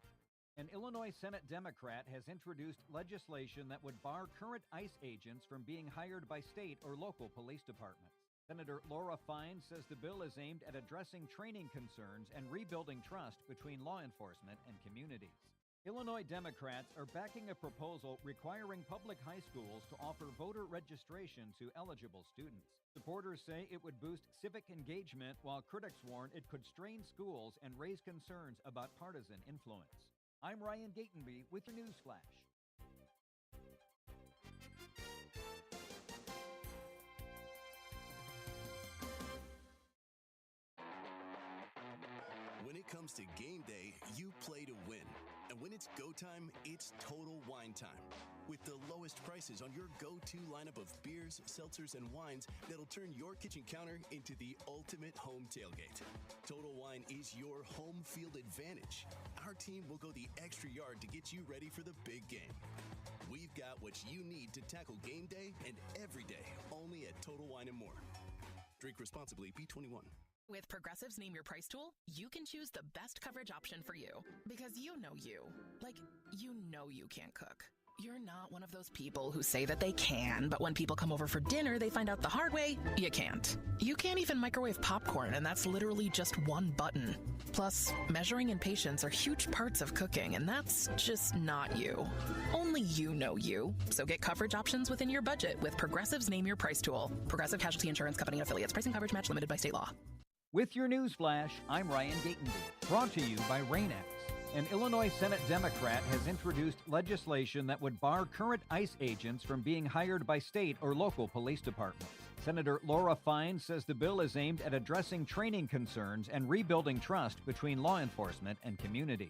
An Illinois Senate Democrat has introduced legislation that would bar current ICE agents from being hired by state or local police departments. Senator Laura Fine says the bill is aimed at addressing training concerns and rebuilding trust between law enforcement and communities. Illinois Democrats are backing a proposal requiring public high schools to offer voter registration to eligible students. Supporters say it would boost civic engagement, while critics warn it could strain schools and raise concerns about partisan influence. I'm Ryan Gatenby with your news flash. When it comes to game day, you play to win. And when it's go time, it's Total Wine time. With the lowest prices on your go-to lineup of beers, seltzers, and wines that'll turn your kitchen counter into the ultimate home tailgate. Total Wine is your home field advantage. Our team will go the extra yard to get you ready for the big game. We've got what you need to tackle game day and every day, only at Total Wine & More. Drink responsibly, B21. With Progressive's Name Your Price tool, you can choose the best coverage option for you. Because you know you. Like, you know you can't cook. You're not one of those people who say that they can, but when people come over for dinner, they find out the hard way, you can't. You can't even microwave popcorn, and that's literally just one button. Plus, measuring and patience are huge parts of cooking, and that's just not you. Only you know you. So get coverage options within your budget with Progressive's Name Your Price tool. Progressive Casualty Insurance Company and Affiliates. Pricing coverage match limited by state law. With your news flash, I'm Ryan Gatenby. Brought to you by Rain-X. An Illinois Senate Democrat has introduced legislation that would bar current ICE agents from being hired by state or local police departments. Senator Laura Fine says the bill is aimed at addressing training concerns and rebuilding trust between law enforcement and communities.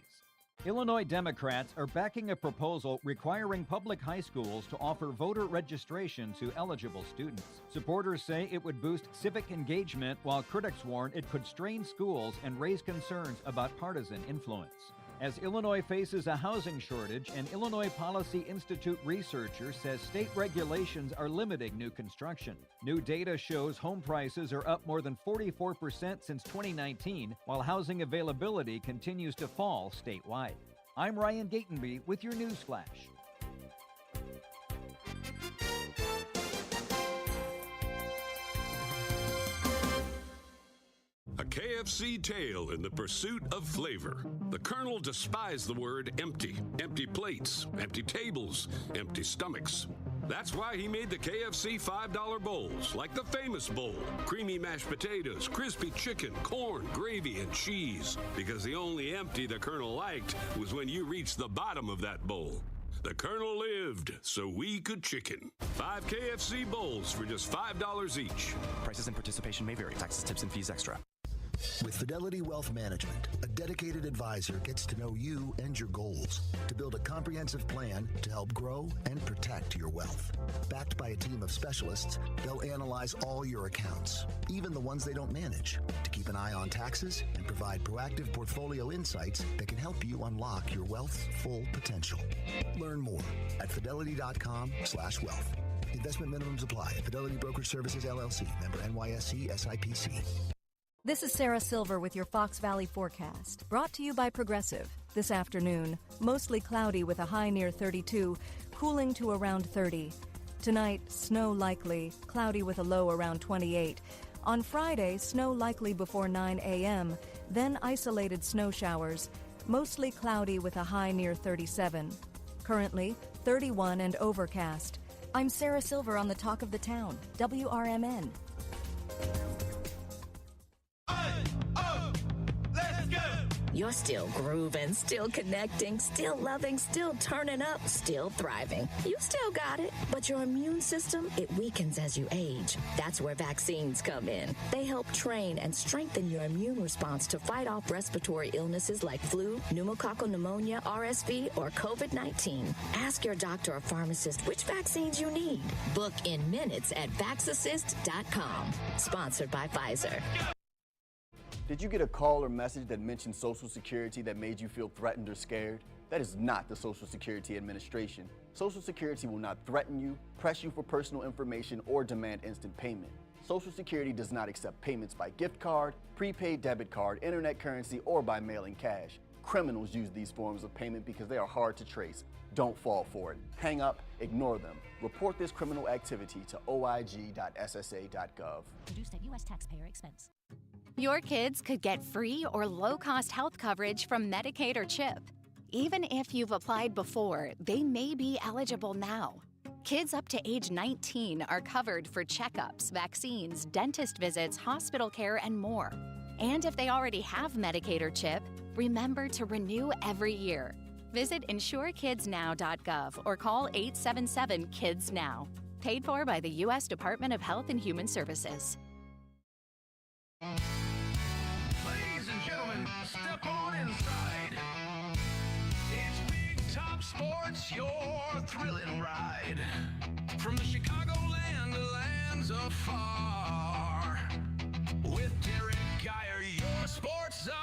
Illinois Democrats are backing a proposal requiring public high schools to offer voter registration to eligible students. Supporters say it would boost civic engagement, while critics warn it could strain schools and raise concerns about partisan influence. As Illinois faces a housing shortage, an Illinois Policy Institute researcher says state regulations are limiting new construction. New data shows home prices are up more than 44% since 2019, while housing availability continues to fall statewide. I'm Ryan Gatenby with your news flash. A KFC tale in the pursuit of flavor. The Colonel despised the word empty. Empty plates, empty tables, empty stomachs. That's why he made the KFC $5 bowls, like the famous bowl. Creamy mashed potatoes, crispy chicken, corn, gravy, and cheese. Because the only empty the Colonel liked was when you reached the bottom of that bowl. The Colonel lived so we could chicken. 5 KFC bowls for just $5 each. Prices and participation may vary. Taxes, tips, and fees extra. With Fidelity Wealth Management, a dedicated advisor gets to know you and your goals to build a comprehensive plan to help grow and protect your wealth. Backed by a team of specialists, they'll analyze all your accounts, even the ones they don't manage, to keep an eye on taxes and provide proactive portfolio insights that can help you unlock your wealth's full potential. Learn more at fidelity.com/wealth. Investment minimums apply. Fidelity Brokerage Services, LLC. Member NYSE SIPC. This is Sarah Silver with your Fox Valley forecast, brought to you by Progressive. This afternoon, mostly cloudy with a high near 32, cooling to around 30. Tonight, snow likely, cloudy with a low around 28. On Friday, snow likely before 9 a.m., then isolated snow showers, mostly cloudy with a high near 37. Currently, 31 and overcast. I'm Sarah Silver on the Talk of the Town, WRMN. You're still grooving, still connecting, still loving, still turning up, still thriving. You still got it, but your immune system, it weakens as you age. That's where vaccines come in. They help train and strengthen your immune response to fight off respiratory illnesses like flu, pneumococcal pneumonia, RSV, or COVID-19. Ask your doctor or pharmacist which vaccines you need. Book in minutes at VaxAssist.com. Sponsored by Pfizer. Did you get a call or message that mentioned Social Security that made you feel threatened or scared? That is not the Social Security Administration. Social Security will not threaten you, press you for personal information, or demand instant payment. Social Security does not accept payments by gift card, prepaid debit card, internet currency, or by mailing cash. Criminals use these forms of payment because they are hard to trace. Don't fall for it. Hang up, ignore them. Report this criminal activity to oig.ssa.gov. Produced at U.S. taxpayer expense. Your kids could get free or low-cost health coverage from Medicaid or CHIP. Even if you've applied before, they may be eligible now. Kids up to age 19 are covered for checkups, vaccines, dentist visits, hospital care, and more. And if they already have Medicaid or CHIP, remember to renew every year. Visit insurekidsnow.gov or call 877-KIDS-NOW. Paid for by the U.S. Department of Health and Human Services. Ladies and gentlemen, step on inside. It's Big Top Sports, your thrilling ride. From the Chicagoland to lands afar. With Derrick Geyer, your sports czar.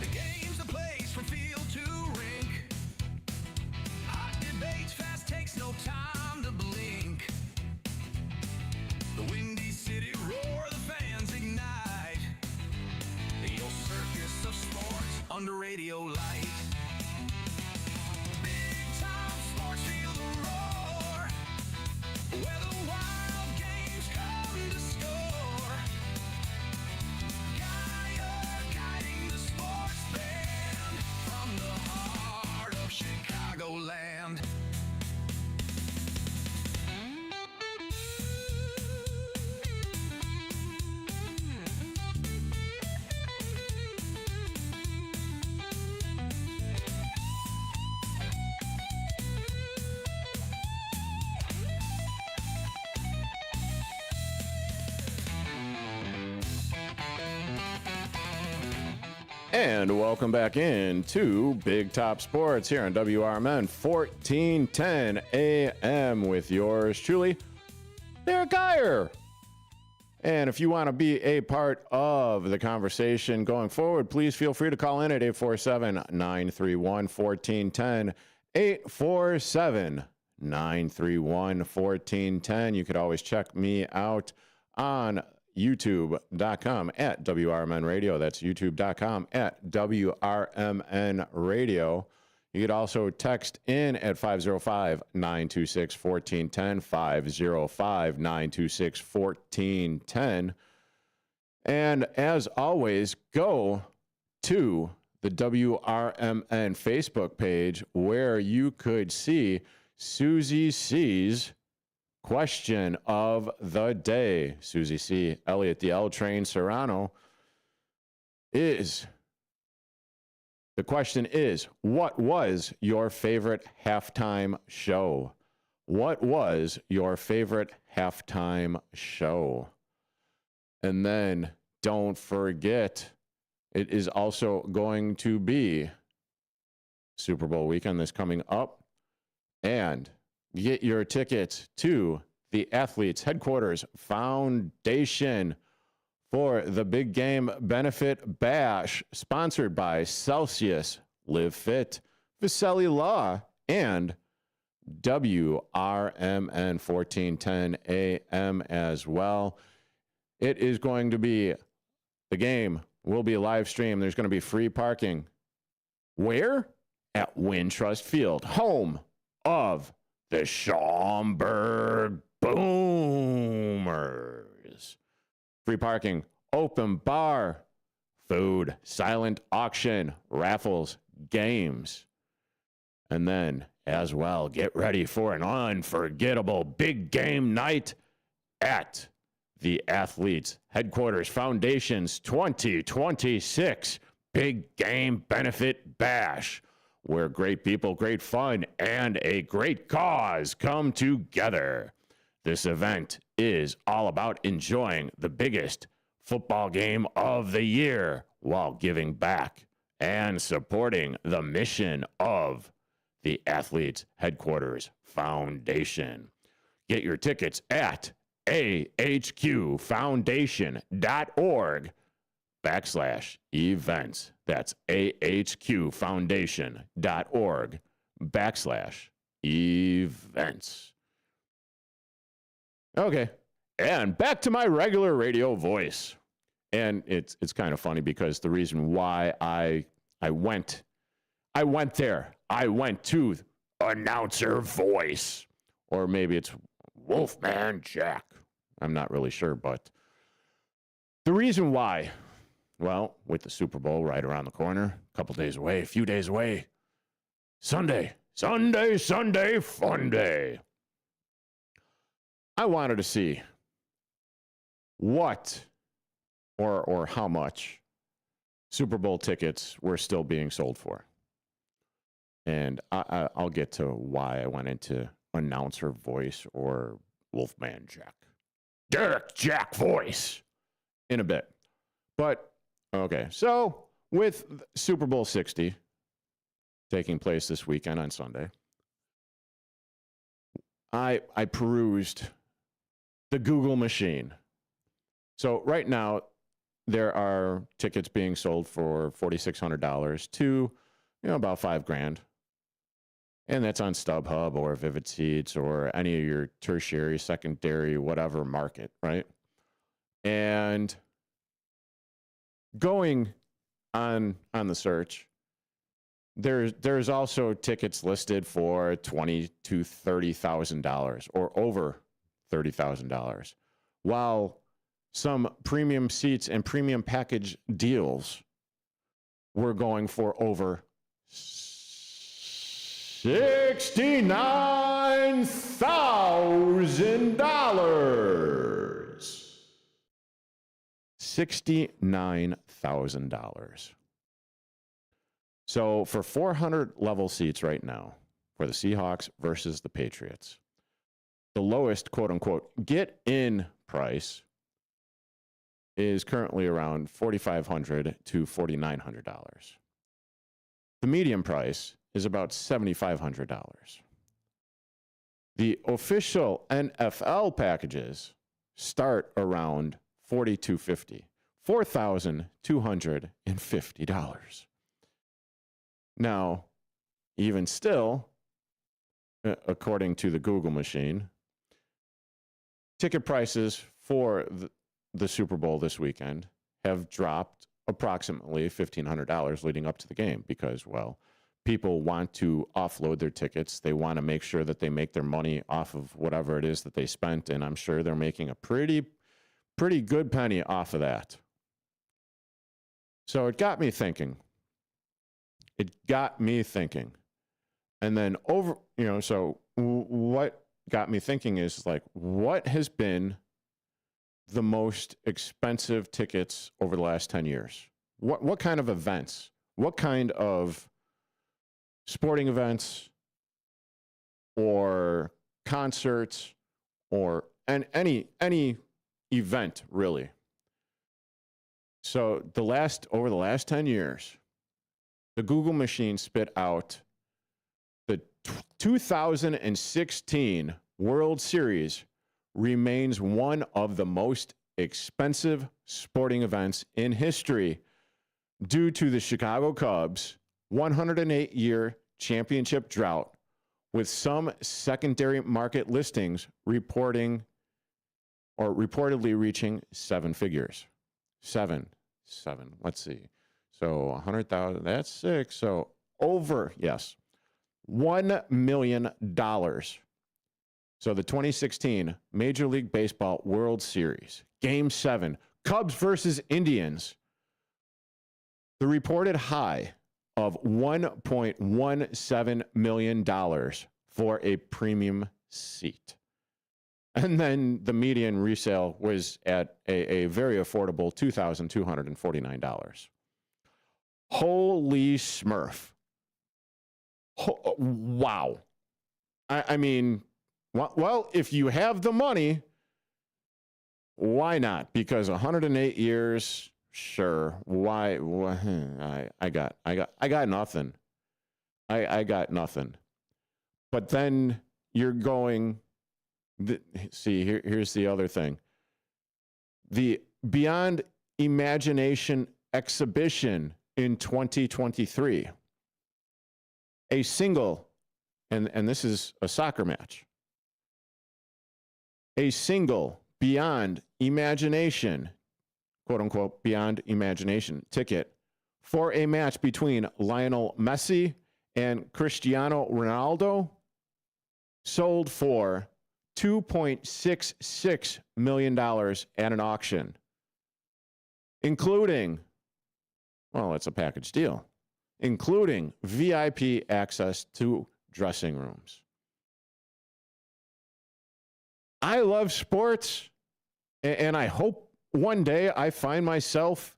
The game's the place from field to rink. Hot debates, fast takes, no time to blink. The Windy City roar, the fans ignite. Your circus of sports under radio light. Big Time Sports, feel the roar. Where the wild games come to score. Geyer guiding the sports band from the heart of Chicagoland. And welcome back into Big Top Sports here on WRMN 1410 AM with yours truly, Derrick Geyer. And if you want to be a part of the conversation going forward, please feel free to call in at 847-931-1410, 847-931-1410. You could always check me out on youtube.com at WRMN Radio. That's youtube.com at WRMN Radio. You could also text in at 505-926-1410, 505-926-1410. And as always, go to the WRMN Facebook page where you could see Susie C's question of the day. Susie C. Elliott, the L Train Serrano, the question is, what was your favorite halftime show? What was your favorite halftime show? And then don't forget, it is also going to be Super Bowl weekend that's coming up. And get your tickets to the Athletes Headquarters Foundation for the Big Game Benefit Bash, sponsored by Celsius, Live Fit, Vicelli Law, and WRMN 1410 AM as well. It is going to be, the game will be live streamed. There's going to be free parking. Where? At Wintrust Field, home of the Schaumburg Boomers. Free parking, open bar, food, silent auction, raffles, games. And then, as well, get ready for an unforgettable big game night at the Athletes Headquarters Foundation's 2026 Big Game Benefit Bash, where great people, great fun, and a great cause come together. This event is all about enjoying the biggest football game of the year while giving back and supporting the mission of the Athletes Headquarters Foundation. Get your tickets at ahqfoundation.org/events. That's ahqfoundation.org/events. Okay. And back to my regular radio voice. And it's kind of funny because the reason why I went there. I went to announcer voice. Or maybe it's Wolfman Jack. I'm not really sure, but the reason why, well, with the Super Bowl right around the corner, a few days away, Sunday, fun day. I wanted to see what or how much Super Bowl tickets were still being sold for. And I'll get to why I went into announcer voice or Wolfman Jack. Derrick Jack voice in a bit. But, okay, so with Super Bowl 60 taking place this weekend on Sunday, I perused the Google machine. So right now, there are tickets being sold for $4,600 to, about $5,000. And that's on StubHub or Vivid Seats or any of your tertiary, secondary, whatever market, right? And going on the search, there's also tickets listed for $20,000 to $30,000 or over $30,000, while some premium seats and premium package deals were going for over $69,000. $69,000. So for 400 level seats right now for the Seahawks versus the Patriots, the lowest quote unquote get in price is currently around $4,500 to $4,900. The medium price is about $7,500. The official NFL packages start around $4,250, $4,250. Now, even still, according to the Google machine, ticket prices for the Super Bowl this weekend have dropped approximately $1,500 leading up to the game because, well, people want to offload their tickets. They want to make sure that they make their money off of whatever it is that they spent, and I'm sure they're making a pretty good penny off of that. So it got me thinking. And then so what got me thinking is like, what has been the most expensive tickets over the last 10 years? What kind of events? What kind of sporting events or concerts or any event really? So over the last 10 years, the Google machine spit out the 2016 World Series remains one of the most expensive sporting events in history due to the Chicago Cubs' 108-year championship drought, with some secondary market listings reportedly reaching seven figures. Seven. Let's see. So 100,000, that's six. So $1 million. So the 2016 Major League Baseball World Series, Game 7, Cubs versus Indians, the reported high of $1.17 million for a premium seat. And then the median resale was at a very affordable $2,249. Holy smurf. Wow. I mean, well, if you have the money, why not? Because 108 years, sure. Why? I got nothing. I got nothing. But then you're going Here's the other thing. The Beyond Imagination exhibition in 2023. A single, and this is a soccer match, a single Beyond Imagination, quote unquote, Beyond Imagination ticket for a match between Lionel Messi and Cristiano Ronaldo sold for $2.66 million at an auction, including, well, it's a package deal, including VIP access to dressing rooms. I love sports, and I hope one day I find myself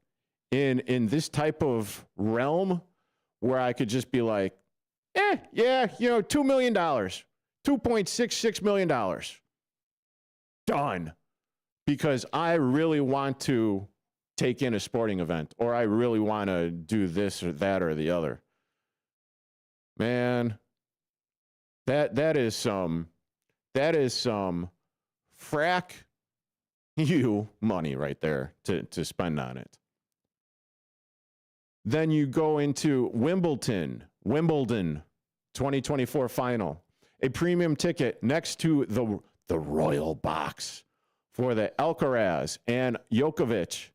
in this type of realm where I could just be like, yeah, $2 million, $2.66 million. Done. Because I really want to take in a sporting event, or I really want to do this or that or the other. Man, that is some frack you money right there to spend on it. Then you go into Wimbledon 2024 final, a premium ticket next to the Royal Box for the Alcaraz and Djokovic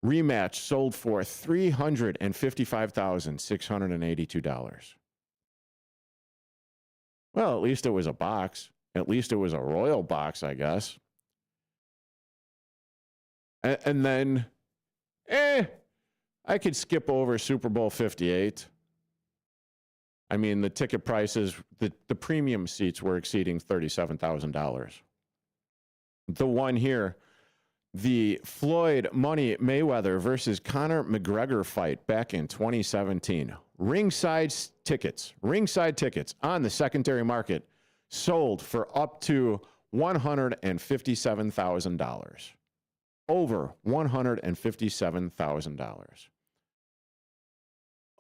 rematch sold for $355,682. Well, at least it was a box. At least it was a royal box, I guess. And then, I could skip over Super Bowl 58. I mean, the ticket prices, the premium seats were exceeding $37,000. The one here, the Floyd Money Mayweather versus Conor McGregor fight back in 2017. Ringside tickets on the secondary market sold for up to $157,000. Over $157,000.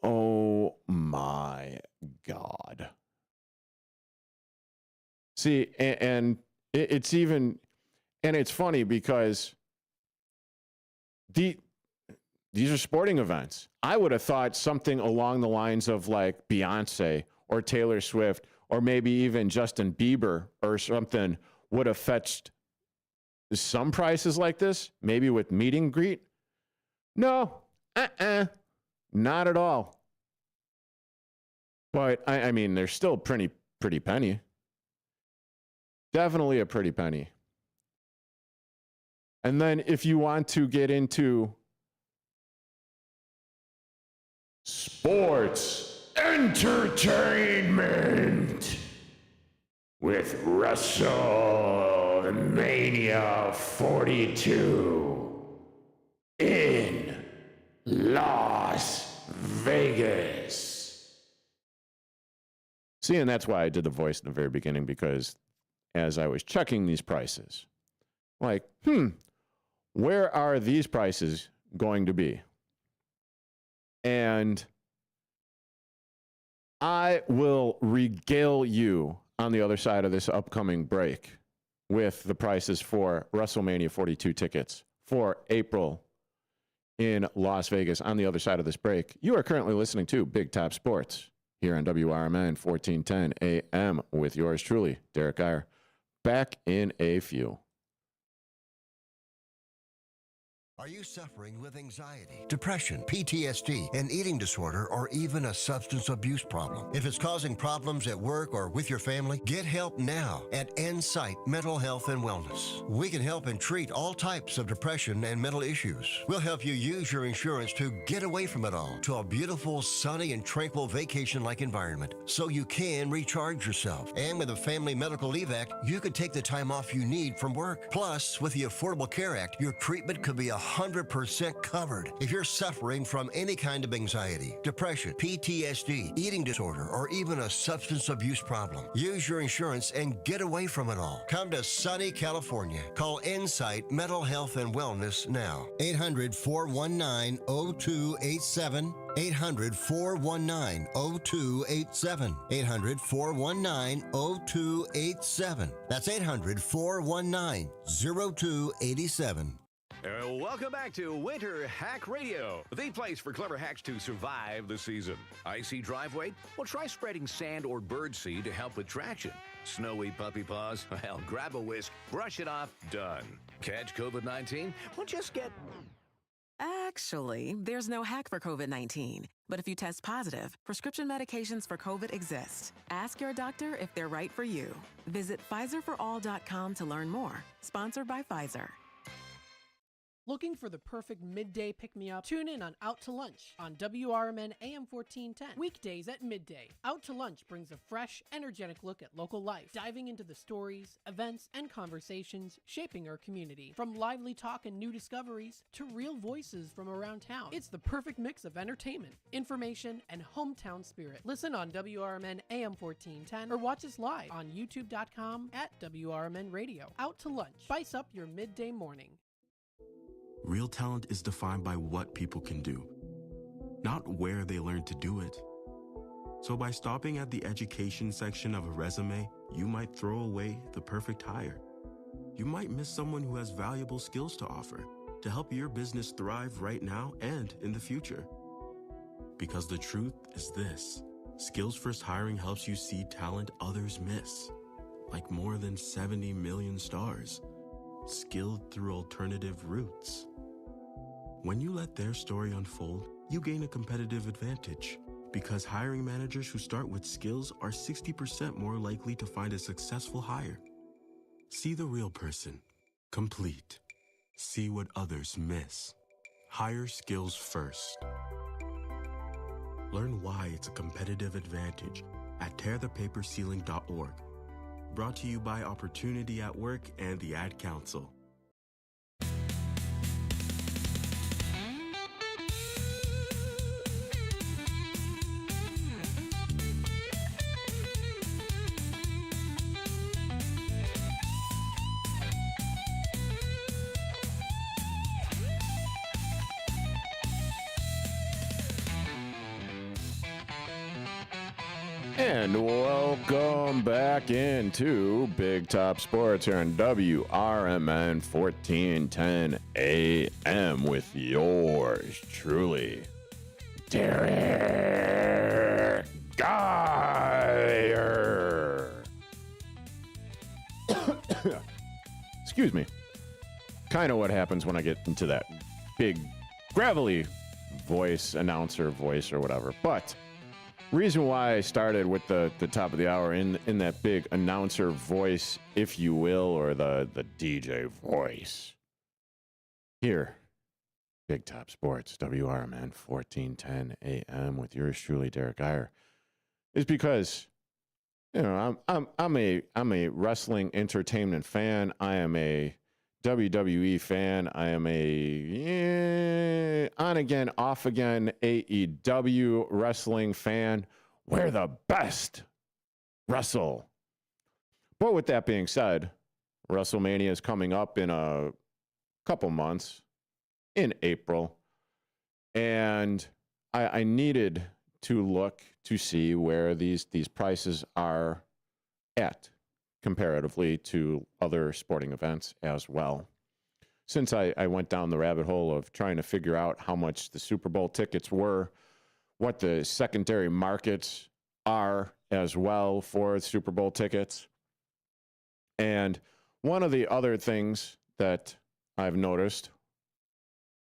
Oh my God. See, and it's even, and it's funny because these are sporting events. I would have thought something along the lines of like Beyonce or Taylor Swift or maybe even Justin Bieber or something would have fetched some prices like this, maybe with meet and greet. No, not at all. But I mean, they're still pretty penny. Definitely a pretty penny. And then if you want to get into sports entertainment with WrestleMania 42 in Las Vegas. See, and that's why I did the voice in the very beginning, because as I was checking these prices, like, where are these prices going to be? And I will regale you on the other side of this upcoming break with the prices for WrestleMania 42 tickets for April in Las Vegas on the other side of this break. You are currently listening to Big Top Sports here on WRMN 1410 AM with yours truly, Derrick Geyer. Back in a few. Are you suffering with anxiety, depression, PTSD, an eating disorder, or even a substance abuse problem? If it's causing problems at work or with your family, get help now at Insight Mental Health and Wellness. We can help and treat all types of depression and mental issues. We'll help you use your insurance to get away from it all to a beautiful, sunny, and tranquil vacation-like environment so you can recharge yourself. And with a Family Medical Leave Act, you could take the time off you need from work. Plus, with the Affordable Care Act, your treatment could be 100% covered if you're suffering from any kind of anxiety, depression, PTSD, eating disorder, or even a substance abuse problem. Use your insurance and get away from it all. Come to sunny California. Call Insight Mental Health and Wellness now. 800-419-0287. 800-419-0287. 800-419-0287. That's 800-419-0287. Welcome back to Winter Hack Radio, the place for clever hacks to survive the season. Icy driveway? Well, try spreading sand or birdseed to help with traction. Snowy puppy paws? Well, grab a whisk, brush it off, done. Catch COVID-19? Well, just get... Actually, there's no hack for COVID-19. But if you test positive, prescription medications for COVID exist. Ask your doctor if they're right for you. Visit PfizerForAll.com to learn more. Sponsored by Pfizer. Looking for the perfect midday pick-me-up? Tune in on Out to Lunch on WRMN AM 1410. Weekdays at midday. Out to Lunch brings a fresh, energetic look at local life, diving into the stories, events, and conversations shaping our community. From lively talk and new discoveries to real voices from around town. It's the perfect mix of entertainment, information, and hometown spirit. Listen on WRMN AM 1410 or watch us live on youtube.com at WRMN Radio. Out to Lunch. Spice up your midday morning. Real talent is defined by what people can do, not where they learn to do it. So by stopping at the education section of a resume, you might throw away the perfect hire. You might miss someone who has valuable skills to offer to help your business thrive right now and in the future. Because the truth is this: Skills First Hiring helps you see talent others miss, like more than 70 million stars, skilled through alternative routes. When you let their story unfold, you gain a competitive advantage, because hiring managers who start with skills are 60% more likely to find a successful hire. See the real person. Complete. See what others miss. Hire skills first. Learn why it's a competitive advantage at tearthepaperceiling.org. Brought to you by Opportunity at Work and the Ad Council. And welcome back into Big Top Sports here on WRMN 1410 AM with yours truly, Derrick Geyer. Excuse me. Kind of what happens when I get into that big, gravelly voice, announcer voice or whatever. But reason why I started with the top of the hour in that big announcer voice, if you will, or the DJ voice. Here, Big Top Sports, WRMN 1410 AM with yours truly, Derrick Geyer, is because, you know, I'm a wrestling entertainment fan. I am a WWE fan. I am a on again, off again AEW wrestling fan. We're the best wrestle. But with that being said, WrestleMania is coming up in a couple months, in April, and I needed to look to see where these prices are at comparatively to other sporting events as well. Since I went down the rabbit hole of trying to figure out how much the Super Bowl tickets were, what the secondary markets are as well for Super Bowl tickets. And one of the other things that I've noticed,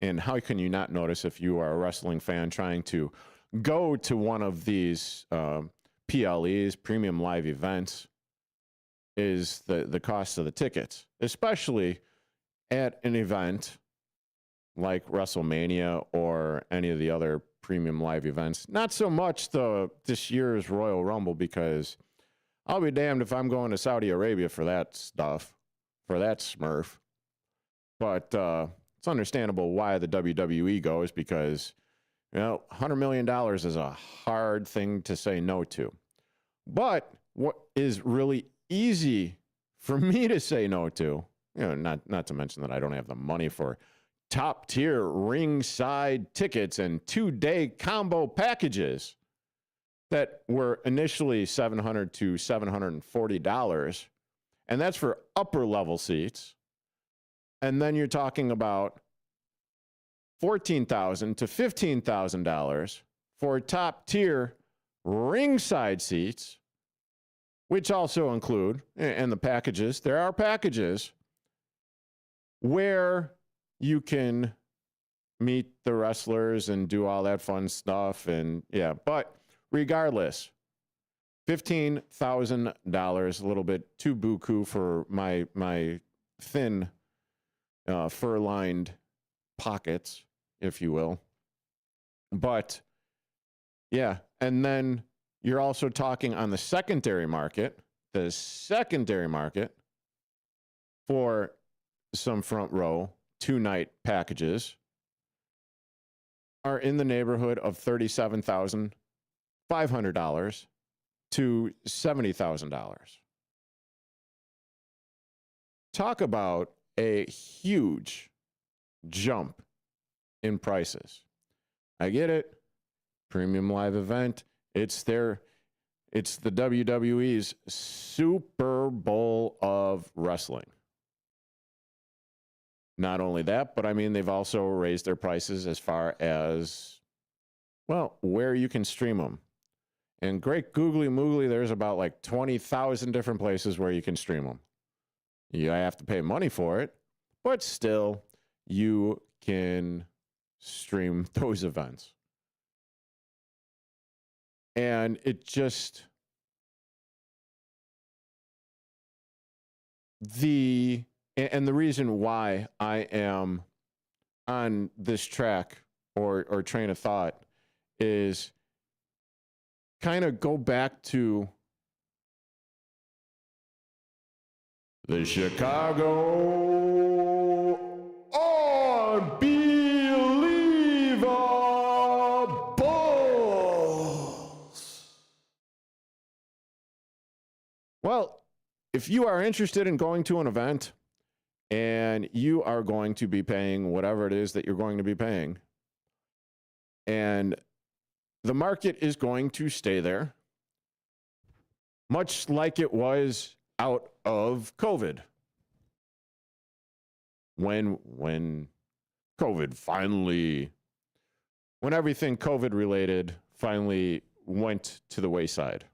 and how can you not notice if you are a wrestling fan trying to go to one of these PLEs, premium live events, is the cost of the tickets, especially at an event like WrestleMania or any of the other premium live events. Not so much this year's Royal Rumble, because I'll be damned if I'm going to Saudi Arabia for that stuff, for that smurf. But it's understandable why the WWE goes, because, you know, $100 million is a hard thing to say no to. But what is really easy for me to say no to, you know, not to mention that I don't have the money for top tier ringside tickets and 2-day combo packages that were initially $700 to $740. And that's for upper level seats. And then you're talking about $14,000 to $15,000 for top tier ringside seats, which also include, and the packages, there are packages where you can meet the wrestlers and do all that fun stuff. And yeah, but regardless, $15,000, a little bit too buku for my thin fur-lined pockets, if you will. But yeah, and then you're also talking on the secondary market for some front row 2-night packages are in the neighborhood of $37,500 to $70,000. Talk about a huge jump in prices. I get it. Premium live event. It's the WWE's Super Bowl of wrestling. Not only that, but I mean, they've also raised their prices as far as, well, where you can stream them. And great googly moogly, there's about like 20,000 different places where you can stream them. You have to pay money for it, but still, you can stream those events. And it just, the reason why I am on this track or train of thought is kind of go back to the Chicago Unbelieva-BULLS. Well, if you are interested in going to an event and you are going to be paying whatever it is that you're going to be paying, and the market is going to stay there, much like it was out of COVID. When COVID finally, when everything COVID related finally went to the wayside.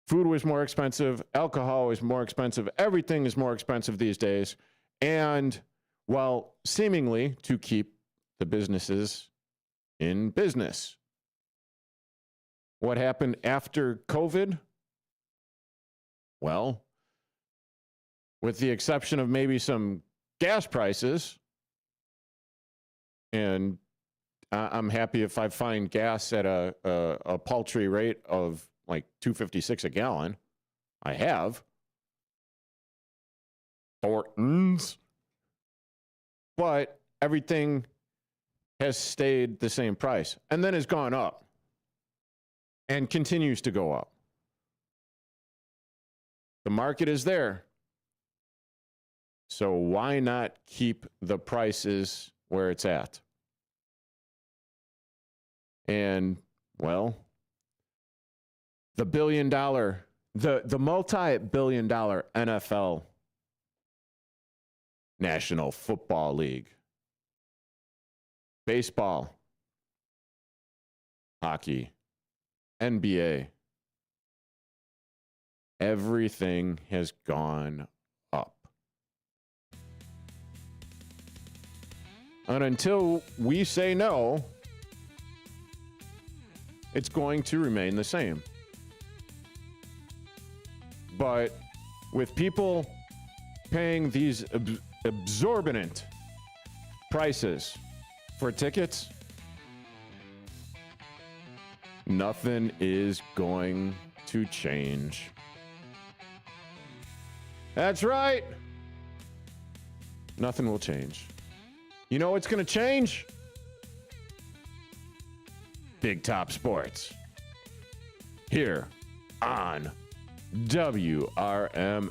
Food was more expensive. Alcohol was more expensive. Everything is more expensive these days. And, well, seemingly to keep the businesses in business. What happened after COVID? Well, with the exception of maybe some gas prices, and I'm happy if I find gas at a paltry rate of like $2.56 a gallon. I have. Thorntons. But everything has stayed the same price and then has gone up and continues to go up. The market is there. So why not keep the prices where it's at? And, well, the multi-billion-dollar NFL National Football League, baseball, hockey, NBA, everything has gone up. And until we say no, it's going to remain the same. But with people paying these exorbitant prices for tickets, nothing is going to change. That's right. nothing will change. You know what's going to change? Big Top Sports. Here on WRMN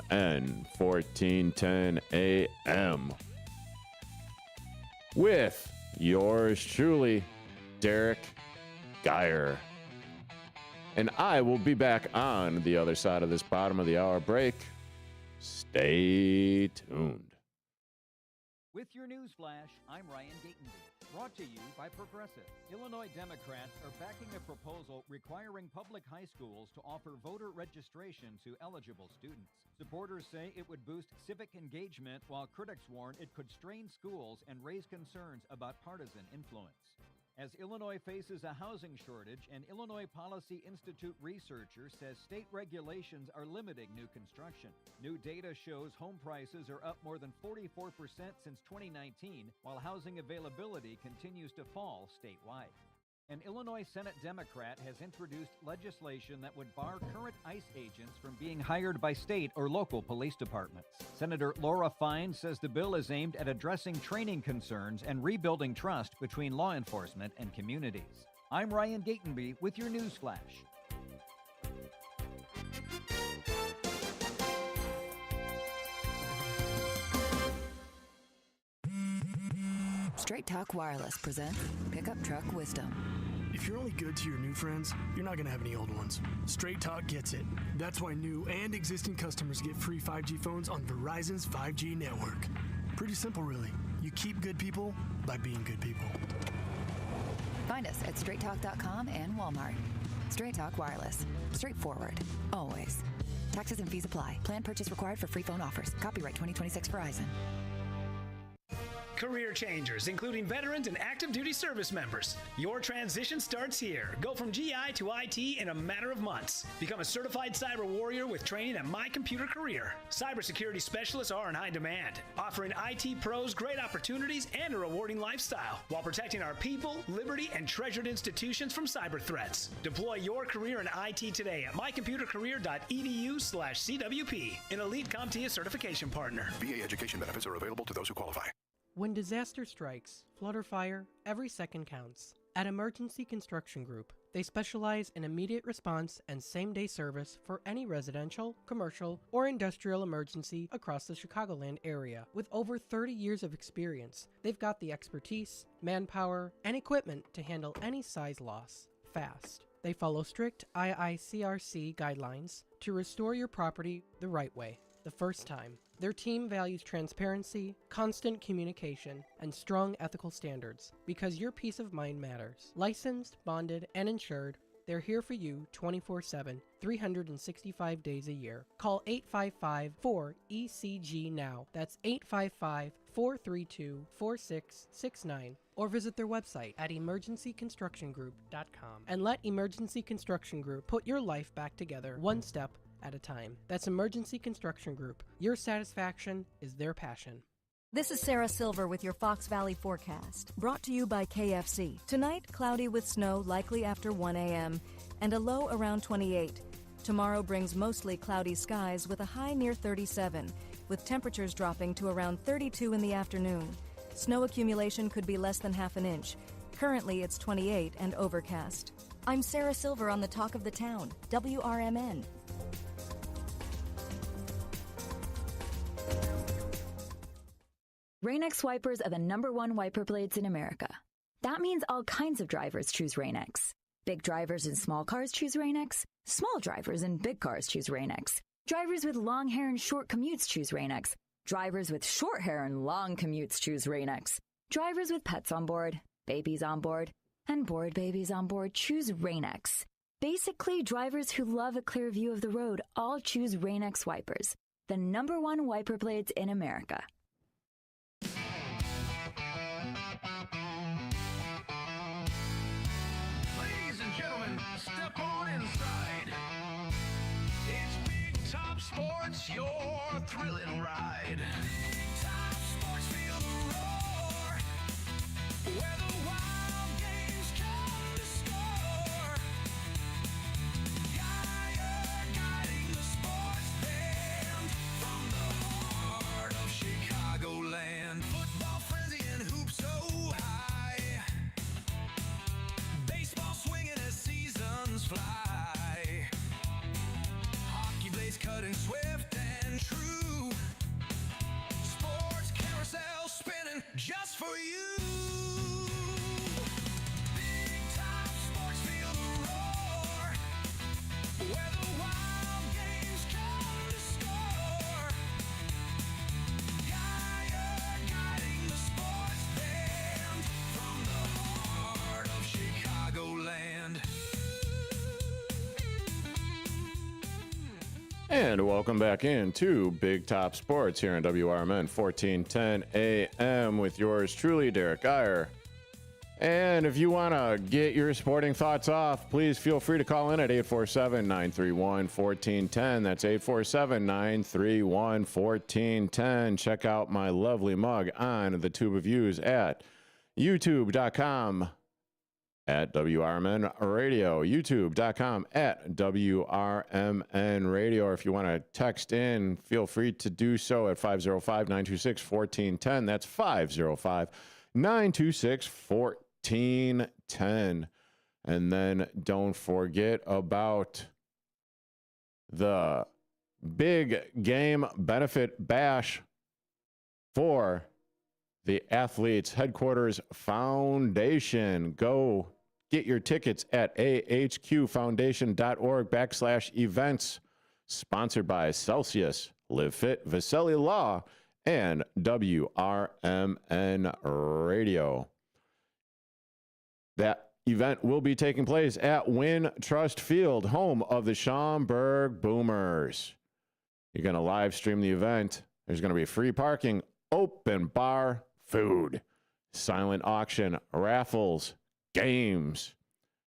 1410 AM. With yours truly, Derrick Geyer. And I will be back on the other side of this bottom of the hour break. Stay tuned. With your news flash, I'm Ryan Gatenby. Brought to you by Progressive. Illinois Democrats are backing a proposal requiring public high schools to offer voter registration to eligible students. Supporters say it would boost civic engagement, while critics warn it could strain schools and raise concerns about partisan influence. As Illinois faces a housing shortage, an Illinois Policy Institute researcher says state regulations are limiting new construction. New data shows home prices are up more than 44% since 2019, while housing availability continues to fall statewide. An Illinois Senate Democrat has introduced legislation that would bar current ICE agents from being hired by state or local police departments. Senator Laura Fine says the bill is aimed at addressing training concerns and rebuilding trust between law enforcement and communities. I'm Ryan Gatenby with your news flash. Straight Talk Wireless presents Pickup Truck Wisdom. If you're only good to your new friends, you're not going to have any old ones. Straight Talk gets it. That's why new and existing customers get free 5G phones on Verizon's 5G network. Pretty simple, really. You keep good people by being good people. Find us at straighttalk.com and Walmart. Straight Talk Wireless. Straightforward. Always. Taxes and fees apply. Plan purchase required for free phone offers. Copyright 2026 Verizon. Career changers, including veterans and active duty service members. Your transition starts here. Go from GI to IT in a matter of months. Become a certified cyber warrior with training at My Computer Career. Cybersecurity specialists are in high demand, offering IT pros great opportunities and a rewarding lifestyle while protecting our people, liberty, and treasured institutions from cyber threats. Deploy your career in IT today at mycomputercareer.edu/CWP, an elite CompTIA certification partner. VA education benefits are available to those who qualify. When disaster strikes, flood or fire, every second counts. At Emergency Construction Group, they specialize in immediate response and same-day service for any residential, commercial, or industrial emergency across the Chicagoland area. With over 30 years of experience, they've got the expertise, manpower, and equipment to handle any size loss fast. They follow strict IICRC guidelines to restore your property the right way, the first time. Their team values transparency, constant communication, and strong ethical standards because your peace of mind matters. Licensed, bonded, and insured, they're here for you 24/7, 365 days a year. Call 855-4ECG now. That's 855-432-4669. Or visit their website at emergencyconstructiongroup.com. And let Emergency Construction Group put your life back together one step at a time. That's Emergency Construction Group. Your satisfaction is their passion. This is Sarah Silver with your Fox Valley forecast, brought to you by KFC. Tonight, cloudy with snow likely after 1 a.m. and a low around 28. Tomorrow brings mostly cloudy skies with a high near 37, with temperatures dropping to around 32 in the afternoon. Snow accumulation could be less than half an inch. Currently, it's 28 and overcast. I'm Sarah Silver on the Talk of the Town, WRMN. Rain-X wipers are the #1 wiper blades in America. That means all kinds of drivers choose Rain-X. Big drivers in small cars choose Rain-X. Small drivers in big cars choose Rain-X. Drivers with long hair and short commutes choose Rain-X. Drivers with short hair and long commutes choose Rain-X. Drivers with pets on board, babies on board, and bored babies on board choose Rain-X. Basically, drivers who love a clear view of the road all choose Rain-X wipers, the #1 wiper blades in America. Ladies and gentlemen, step on inside. It's Big Top Sports, your thrilling ride. Big Top Sports, feel the roar. Where the wild games come to score. Geyer guiding the sports band from the heart of Chicagoland. And welcome back into Big Top Sports here on WRMN 1410 AM with yours truly, Derrick Geyer. And if you want to get your sporting thoughts off, please feel free to call in at 847-931-1410. That's 847-931-1410. Check out my lovely mug on the Tube of Views at youtube.com at WRMN Radio, youtube.com at WRMN Radio. Or if you want to text in, feel free to do so at 505-926-1410. That's 505-926-1410. And then don't forget about the big game benefit bash for the Athletes Headquarters Foundation. Go get your tickets at ahqfoundation.org/events. Sponsored by Celsius, Live Fit, Vicelli Law, and WRMN Radio. That event will be taking place at Wintrust Field, home of the Schaumburg Boomers. You're going to live stream the event. There's going to be free parking, open bar, food, silent auction, raffles, games,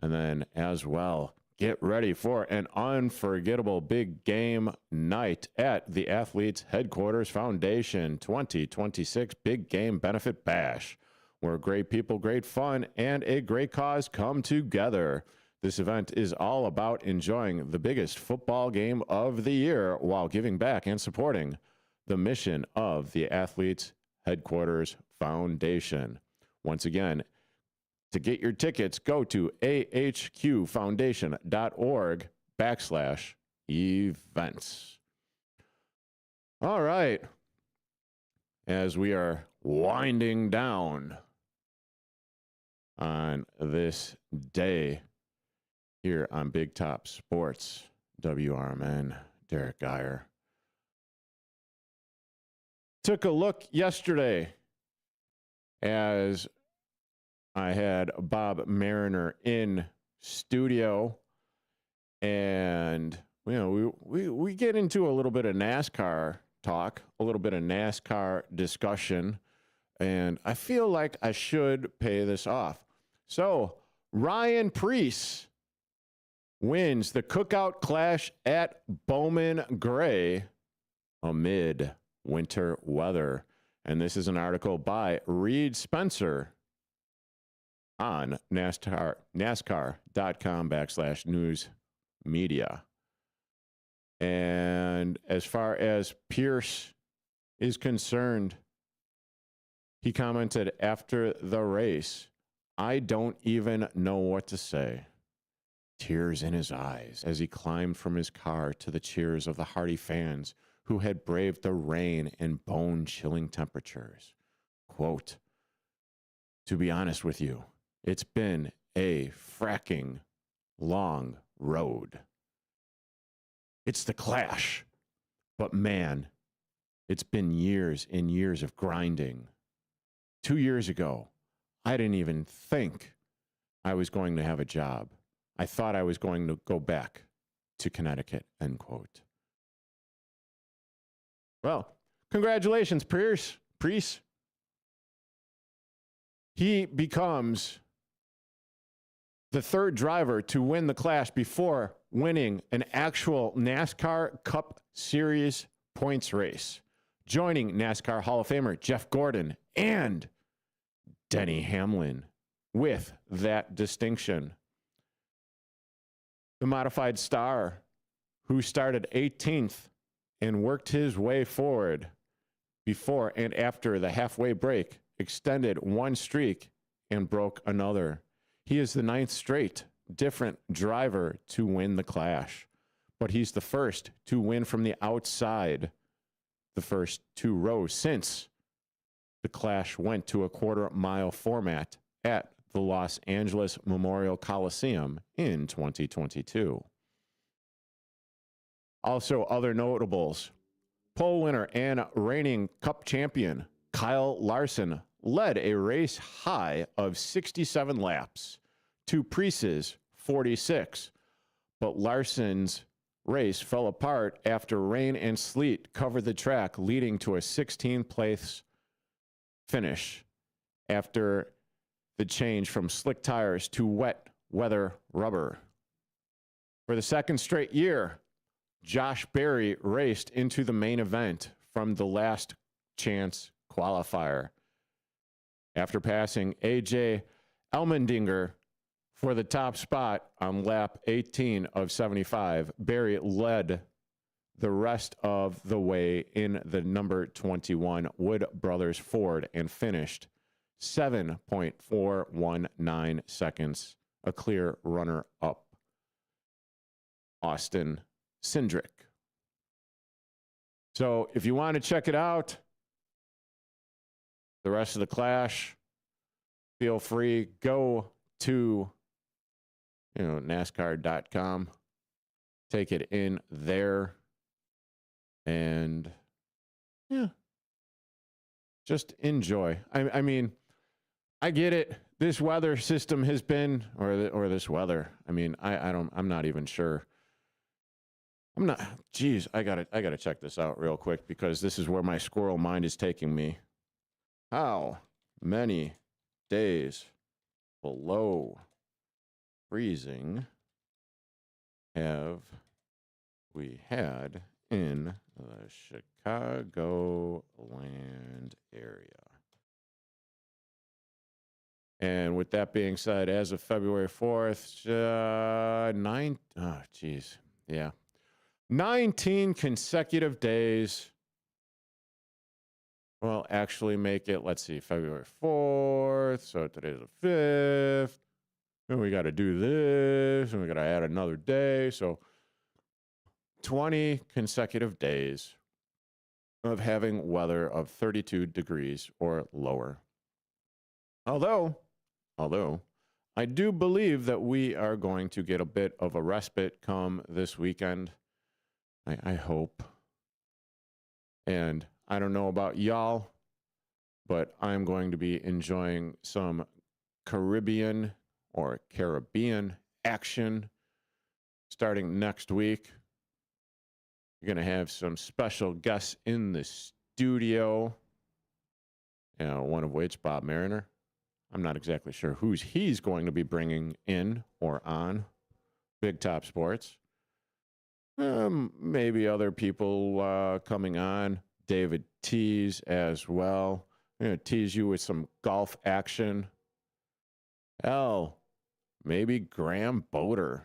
and then as well, get ready for an unforgettable big game night at the Athletes Headquarters Foundation 2026 Big Game Benefit Bash, where great people, great fun, and a great cause come together. This event is all about enjoying the biggest football game of the year while giving back and supporting the mission of the Athletes Headquarters Foundation. Once again, to get your tickets, go to ahqfoundation.org/events. All right. As we are winding down on this day here on Big Top Sports, WRMN, Derrick Geyer. Took a look yesterday as I had Bob Mariner in studio, and you know we get into a little bit of NASCAR talk, a little bit of NASCAR discussion, and I feel like I should pay this off. So Ryan Preece wins the Cookout Clash at Bowman Gray amid winter weather. And this is an article by Reed Spencer on NASCAR.com/news media. And as far as Pierce is concerned, he commented after the race, "I don't even know what to say." Tears in his eyes as he climbed from his car to the cheers of the Hardy fans who had braved the rain and bone-chilling temperatures. Quote, "To be honest with you, it's been a fracking long road. It's the Clash, but man, it's been years and years of grinding. 2 years ago, I didn't even think I was going to have a job. I thought I was going to go back to Connecticut," end quote. Well, congratulations, Preece. He becomes the third driver to win the Clash before winning an actual NASCAR Cup Series points race, joining NASCAR Hall of Famer Jeff Gordon and Denny Hamlin with that distinction. The modified star, who started 18th and worked his way forward before and after the halfway break, extended one streak and broke another. He is the 9th straight different driver to win the Clash, but he's the first to win from the outside the first 2 rows since the Clash went to a quarter-mile format at the Los Angeles Memorial Coliseum in 2022. Also, other notables: pole winner and reigning Cup champion Kyle Larson led a race high of 67 laps to Preece's 46, but Larson's race fell apart after rain and sleet covered the track, leading to a 16th place finish after the change from slick tires to wet weather rubber. For the second straight year, Josh Berry raced into the main event from the last chance qualifier. After passing A.J. Elmendinger for the top spot on lap 18 of 75, Berry led the rest of the way in the number 21 Wood Brothers Ford and finished 7.419 seconds, a clear runner-up. Austin Cindric. So if you want to check it out, the rest of the Clash, feel free, go to NASCAR.com, take it in there, and just enjoy. I mean, I get it. This weather system has been, or this weather. I mean, I'm not even sure. I gotta check this out real quick because this is where my squirrel mind is taking me. How many days below freezing have we had in the Chicagoland area? And with that being said, as of February 4th, 19 consecutive days. Well, actually make it, let's see, February 4th. So today's the 5th. And we got to do this, and we got to add another day. So 20 consecutive days of having weather of 32 degrees or lower. Although I do believe that we are going to get a bit of a respite come this weekend. I hope. And I don't know about y'all, but I'm going to be enjoying some Caribbean action starting next week. You're going to have some special guests in the studio, one of which, Bob Mariner. I'm not exactly sure he's going to be bringing in or on Big Top Sports. Maybe other people coming on. David Tease as well. I'm going to tease you with some golf action. Maybe Graham Boder.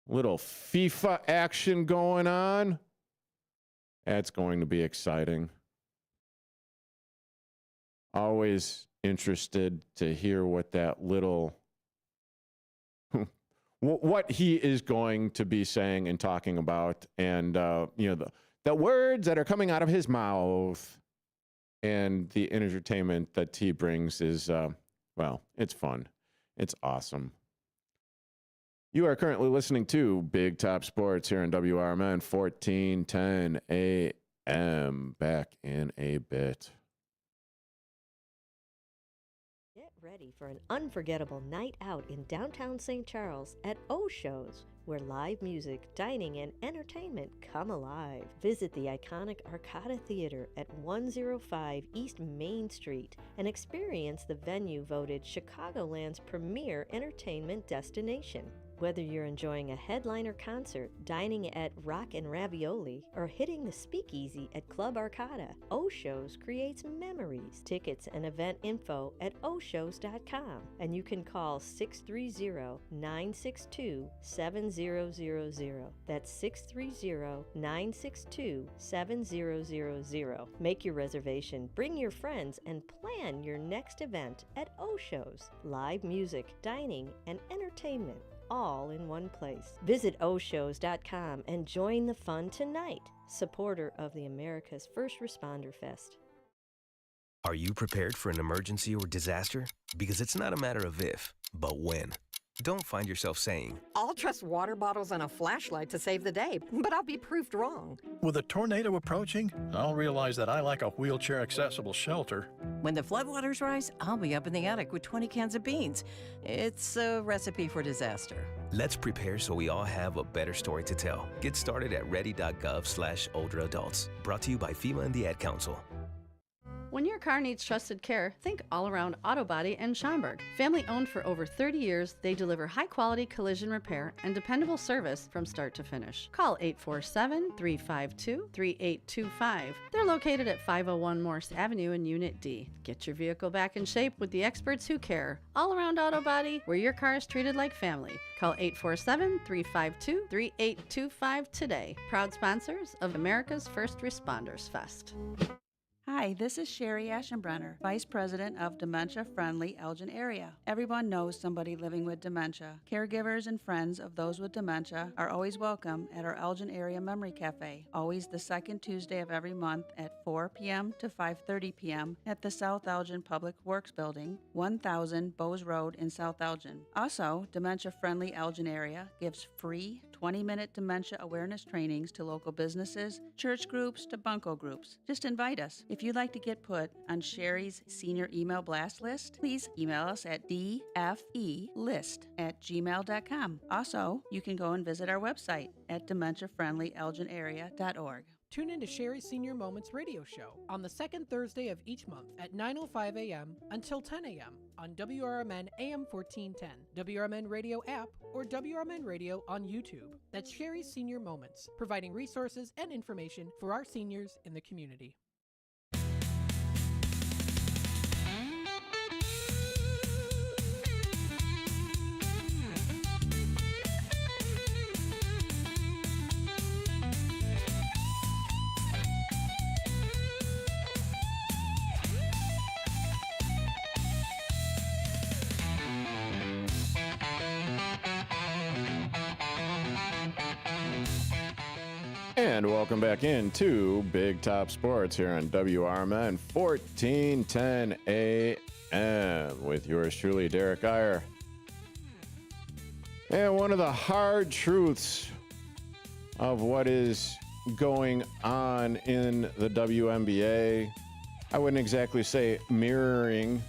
Little FIFA action going on. That's going to be exciting. Always interested to hear what that little... what he is going to be saying and talking about, and the words that are coming out of his mouth, and the entertainment that he brings is it's fun, it's awesome. You are currently listening to Big Top Sports here on WRMN 1410 AM. Back in a bit. Ready for an unforgettable night out in downtown St. Charles at O-Shows, where live music, dining, and entertainment come alive. Visit the iconic Arcada Theater at 105 East Main Street and experience the venue voted Chicagoland's premier entertainment destination. Whether you're enjoying a headliner concert, dining at Rock and Ravioli, or hitting the speakeasy at Club Arcada, O-Shows creates memories. Tickets and event info at oshows.com, and you can call 630-962-7000. That's 630-962-7000. Make your reservation, bring your friends, and plan your next event at O-Shows. Live music, dining, and entertainment, all in one place. Visit oshows.com and join the fun tonight. Supporter of the America's First Responder Fest. Are you prepared for an emergency or disaster? Because it's not a matter of if, but when. Don't find yourself saying, I'll trust water bottles and a flashlight to save the day, but I'll be proved wrong. With a tornado approaching, I'll realize that I lack a wheelchair-accessible shelter. When the floodwaters rise, I'll be up in the attic with 20 cans of beans. It's a recipe for disaster. Let's prepare so we all have a better story to tell. Get started at ready.gov/older adults. Brought to you by FEMA and the Ad Council. When your car needs trusted care, think All Around Auto Body in Schaumburg. Family owned for over 30 years, they deliver high-quality collision repair and dependable service from start to finish. Call 847-352-3825. They're located at 501 Morse Avenue in Unit D. Get your vehicle back in shape with the experts who care. All Around Auto Body, where your car is treated like family. Call 847-352-3825 today. Proud sponsors of America's First Responders Fest. Hi, this is Sherry Aschenbrenner, Vice President of Dementia Friendly Elgin Area. Everyone knows somebody living with dementia. Caregivers and friends of those with dementia are always welcome at our Elgin Area Memory Cafe, always the second Tuesday of every month at 4 p.m. to 5:30 p.m. at the South Elgin Public Works Building, 1000 Bowes Road in South Elgin. Also, Dementia Friendly Elgin Area gives free 20-minute dementia awareness trainings to local businesses, church groups, to bunco groups. Just invite us. If you'd like to get put on Sherry's senior email blast list, please email us at dfelist@gmail.com. Also, you can go and visit our website at dementiafriendlyelginarea.org. Tune in to Sherry's Senior Moments radio show on the second Thursday of each month at 9:05 a.m. until 10 a.m. on WRMN AM 1410, WRMN Radio app, or WRMN Radio on YouTube. That's Sherry's Senior Moments, providing resources and information for our seniors in the community. And welcome back into Big Top Sports here on WRMN 1410 AM with yours truly, Derrick Geyer. And one of the hard truths of what is going on in the WNBA, I wouldn't exactly say mirroring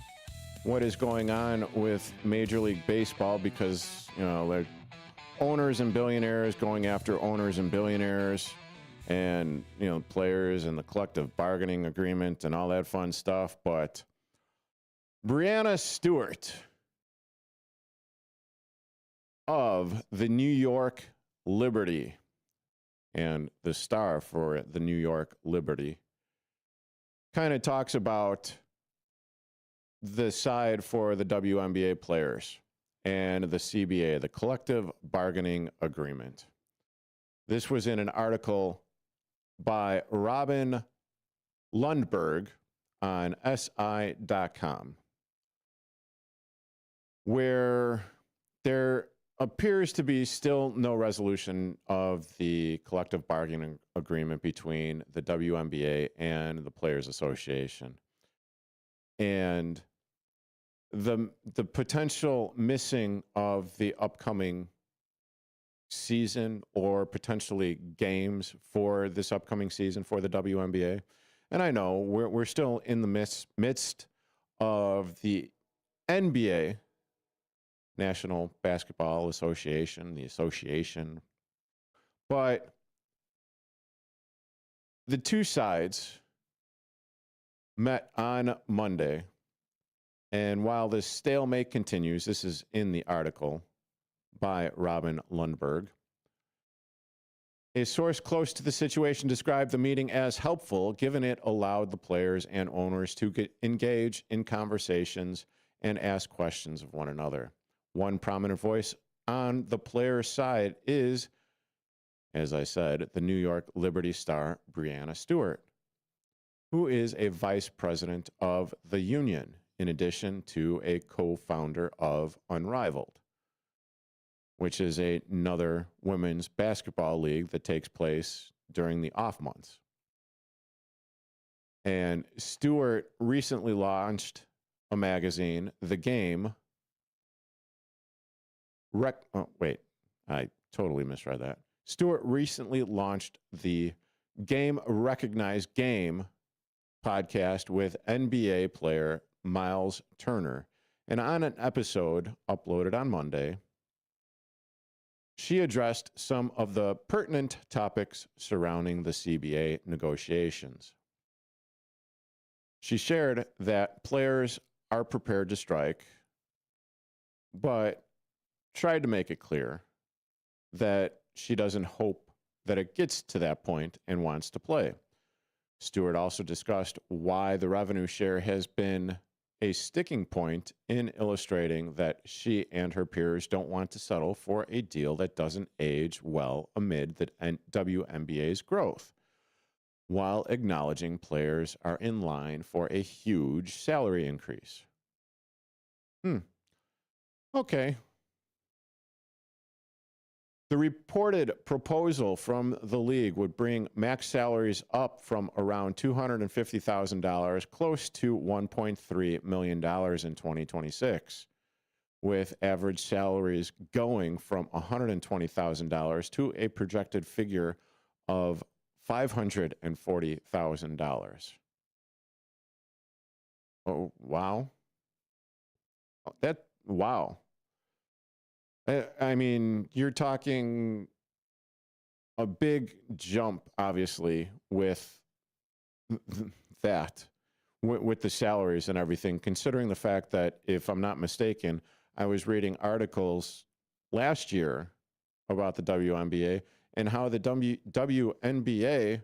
what is going on with Major League Baseball, because, you know, they're owners and billionaires going after owners and billionaires, and, you know, players and the collective bargaining agreement and all that fun stuff. But Breanna Stewart of the New York Liberty, and the star for the New York Liberty, kind of talks about the side for the WNBA players and the CBA, the collective bargaining agreement. This was in an article by Robin Lundberg on SI.com, where there appears to be still no resolution of the collective bargaining agreement between the WNBA and the Players Association. And the potential missing of the upcoming season, or potentially games for this upcoming season for the WNBA. And I know we're still in the midst of the NBA, National Basketball Association, the association. But the two sides met on Monday. And while this stalemate continues, this is in the article by Robin Lundberg. A source close to the situation described the meeting as helpful, given it allowed the players and owners to engage in conversations and ask questions of one another. One prominent voice on the players' side is, as I said, the New York Liberty star Breanna Stewart, who is a vice president of the union, in addition to a co-founder of Unrivaled, which is another women's basketball league that takes place during the off months. And Stewart recently launched a magazine, The Game. I totally misread that. Stewart recently launched the Game Recognized Game podcast with NBA player Miles Turner. And on an episode uploaded on Monday, she addressed some of the pertinent topics surrounding the CBA negotiations. She shared that players are prepared to strike, but tried to make it clear that she doesn't hope that it gets to that point and wants to play. Stewart also discussed why the revenue share has been a sticking point in illustrating that she and her peers don't want to settle for a deal that doesn't age well amid the WNBA's growth, while acknowledging players are in line for a huge salary increase. Okay. The reported proposal from the league would bring max salaries up from around $250,000 close to $1.3 million in 2026, with average salaries going from $120,000 to a projected figure of $540,000. Oh, wow. Wow. I mean, you're talking a big jump, obviously, with that, with the salaries and everything, considering the fact that, if I'm not mistaken, I was reading articles last year about the WNBA and how the WNBA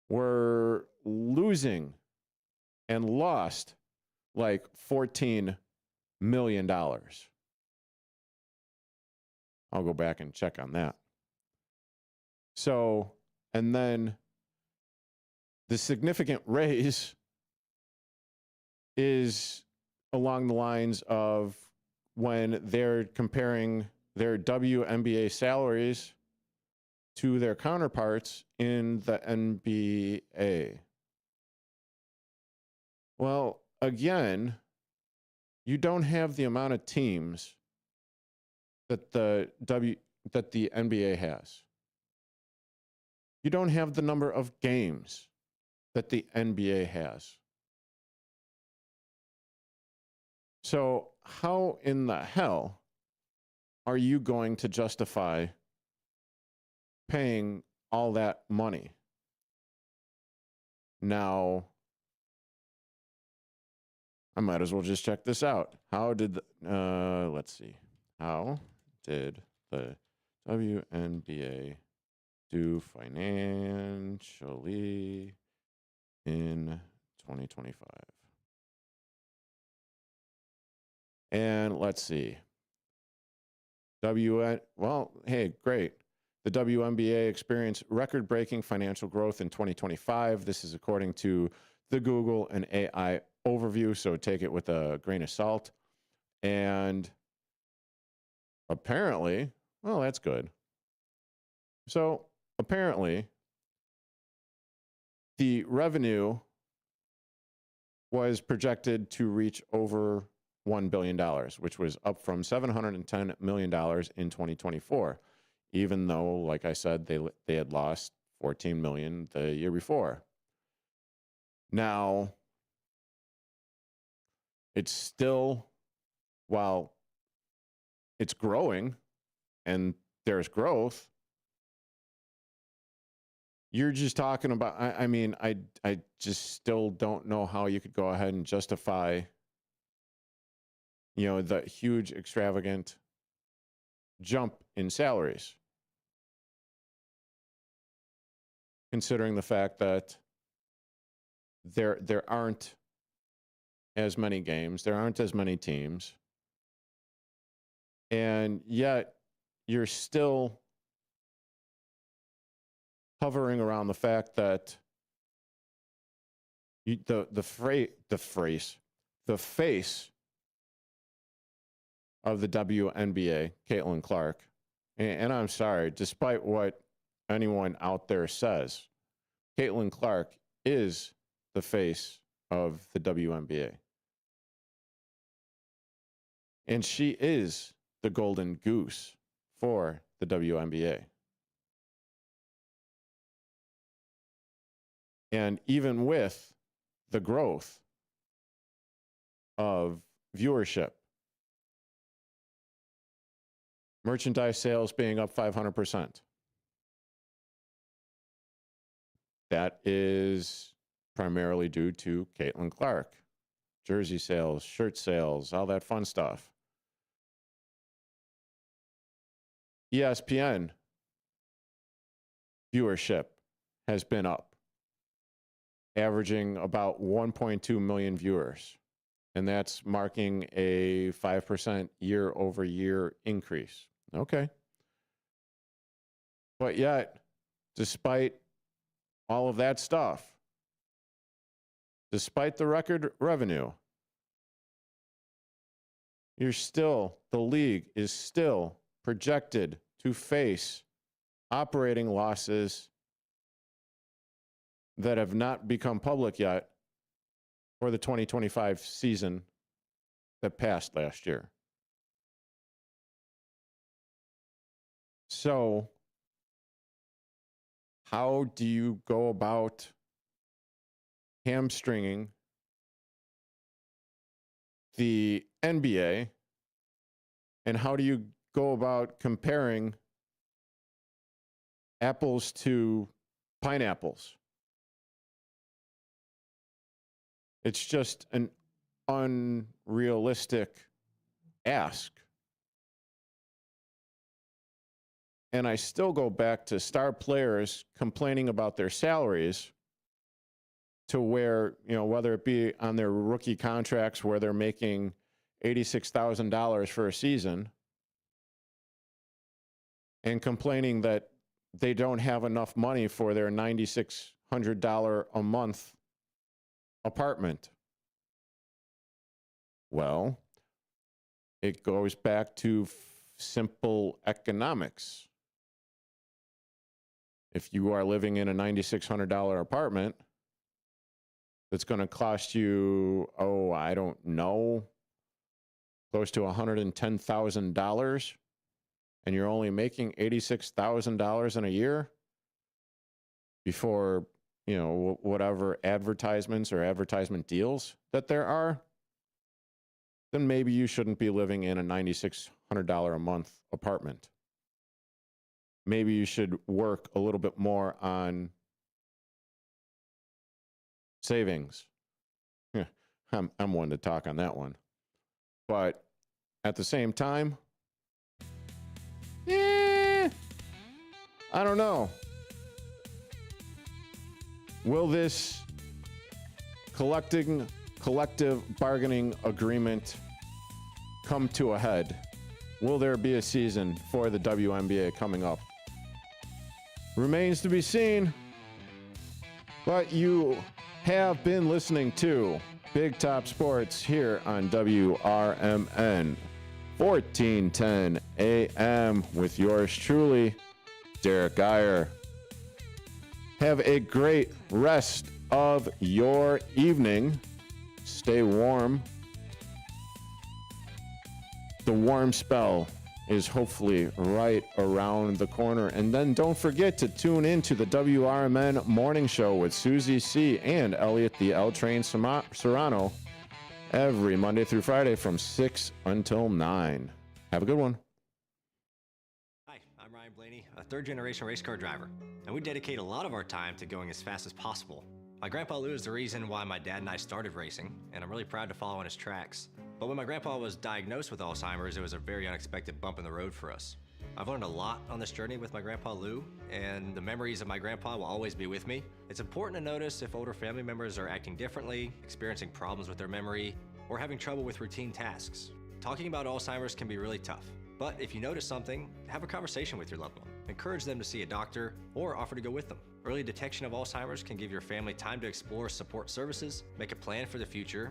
were losing and lost like $14 million. I'll go back and check on that. So, and then the significant raise is along the lines of when they're comparing their WNBA salaries to their counterparts in the NBA. Well, again, you don't have the amount of teams that the NBA has. You don't have the number of games that the NBA has. So how in the hell are you going to justify paying all that money? Now, I might as well just check this out. How did let's see. How did the WNBA do financially in 2025? And let's see. Well, hey, great. The WNBA experienced record-breaking financial growth in 2025. This is according to the Google and AI overview, so take it with a grain of salt. And apparently, well, that's good. So apparently, the revenue was projected to reach over $1 billion, which was up from $710 million in 2024, even though, like I said, they had lost $14 million the year before. Now, it's still, while it's growing and there's growth, you're just talking about, I mean, I just still don't know how you could go ahead and justify, you know, the huge extravagant jump in salaries, considering the fact that there aren't as many games, there aren't as many teams, and yet you're still hovering around the fact that the face of the WNBA, Caitlin Clark, and I'm sorry, despite what anyone out there says, Caitlin Clark is the face of the WNBA. And she is the golden goose for the WNBA. And even with the growth of viewership, Merchandise sales being up 500%. That is primarily due to Caitlin Clark. Jersey sales, shirt sales, all that fun stuff. ESPN viewership has been up, averaging about 1.2 million viewers. And that's marking a 5% year-over-year increase. Okay. But yet, despite all of that stuff, despite the record revenue, the league is still projected to face operating losses that have not become public yet for the 2025 season that passed last year. So, how do you go about hamstringing the NBA, and how do you go about comparing apples to pineapples? It's just an unrealistic ask. And I still go back to star players complaining about their salaries, to where, whether it be on their rookie contracts where they're making $86,000 for a season, and complaining that they don't have enough money for their $9,600 a month apartment. Well, it goes back to simple economics. If you are living in a $9,600 apartment, that's going to cost you, I don't know, close to $110,000, and you're only making $86,000 in a year before, whatever advertisements or advertisement deals that there are, then maybe you shouldn't be living in a $9,600 a month apartment. Maybe you should work a little bit more on savings. Yeah, I'm one to talk on that one. But at the same time, I don't know. Will this collective bargaining agreement come to a head? Will there be a season for the WNBA coming up? Remains to be seen. But you have been listening to Big Top Sports here on WRMN 1410 AM with yours truly, Derrick Geyer. Have a great rest of your evening. Stay warm. The warm spell is hopefully right around the corner. And then don't forget to tune in to the WRMN Morning Show with Susie C. and Elliot the L Train Serrano every Monday through Friday from 6 until 9. Have a good one. Hi, I'm Ryan Blaney, a third-generation race car driver, and we dedicate a lot of our time to going as fast as possible. My grandpa Lou is the reason why my dad and I started racing, and I'm really proud to follow in his tracks. But when my grandpa was diagnosed with Alzheimer's, it was a very unexpected bump in the road for us. I've learned a lot on this journey with my grandpa Lou, and the memories of my grandpa will always be with me. It's important to notice if older family members are acting differently, experiencing problems with their memory, or having trouble with routine tasks. Talking about Alzheimer's can be really tough, but if you notice something, have a conversation with your loved one. Encourage them to see a doctor or offer to go with them. Early detection of Alzheimer's can give your family time to explore support services, make a plan for the future,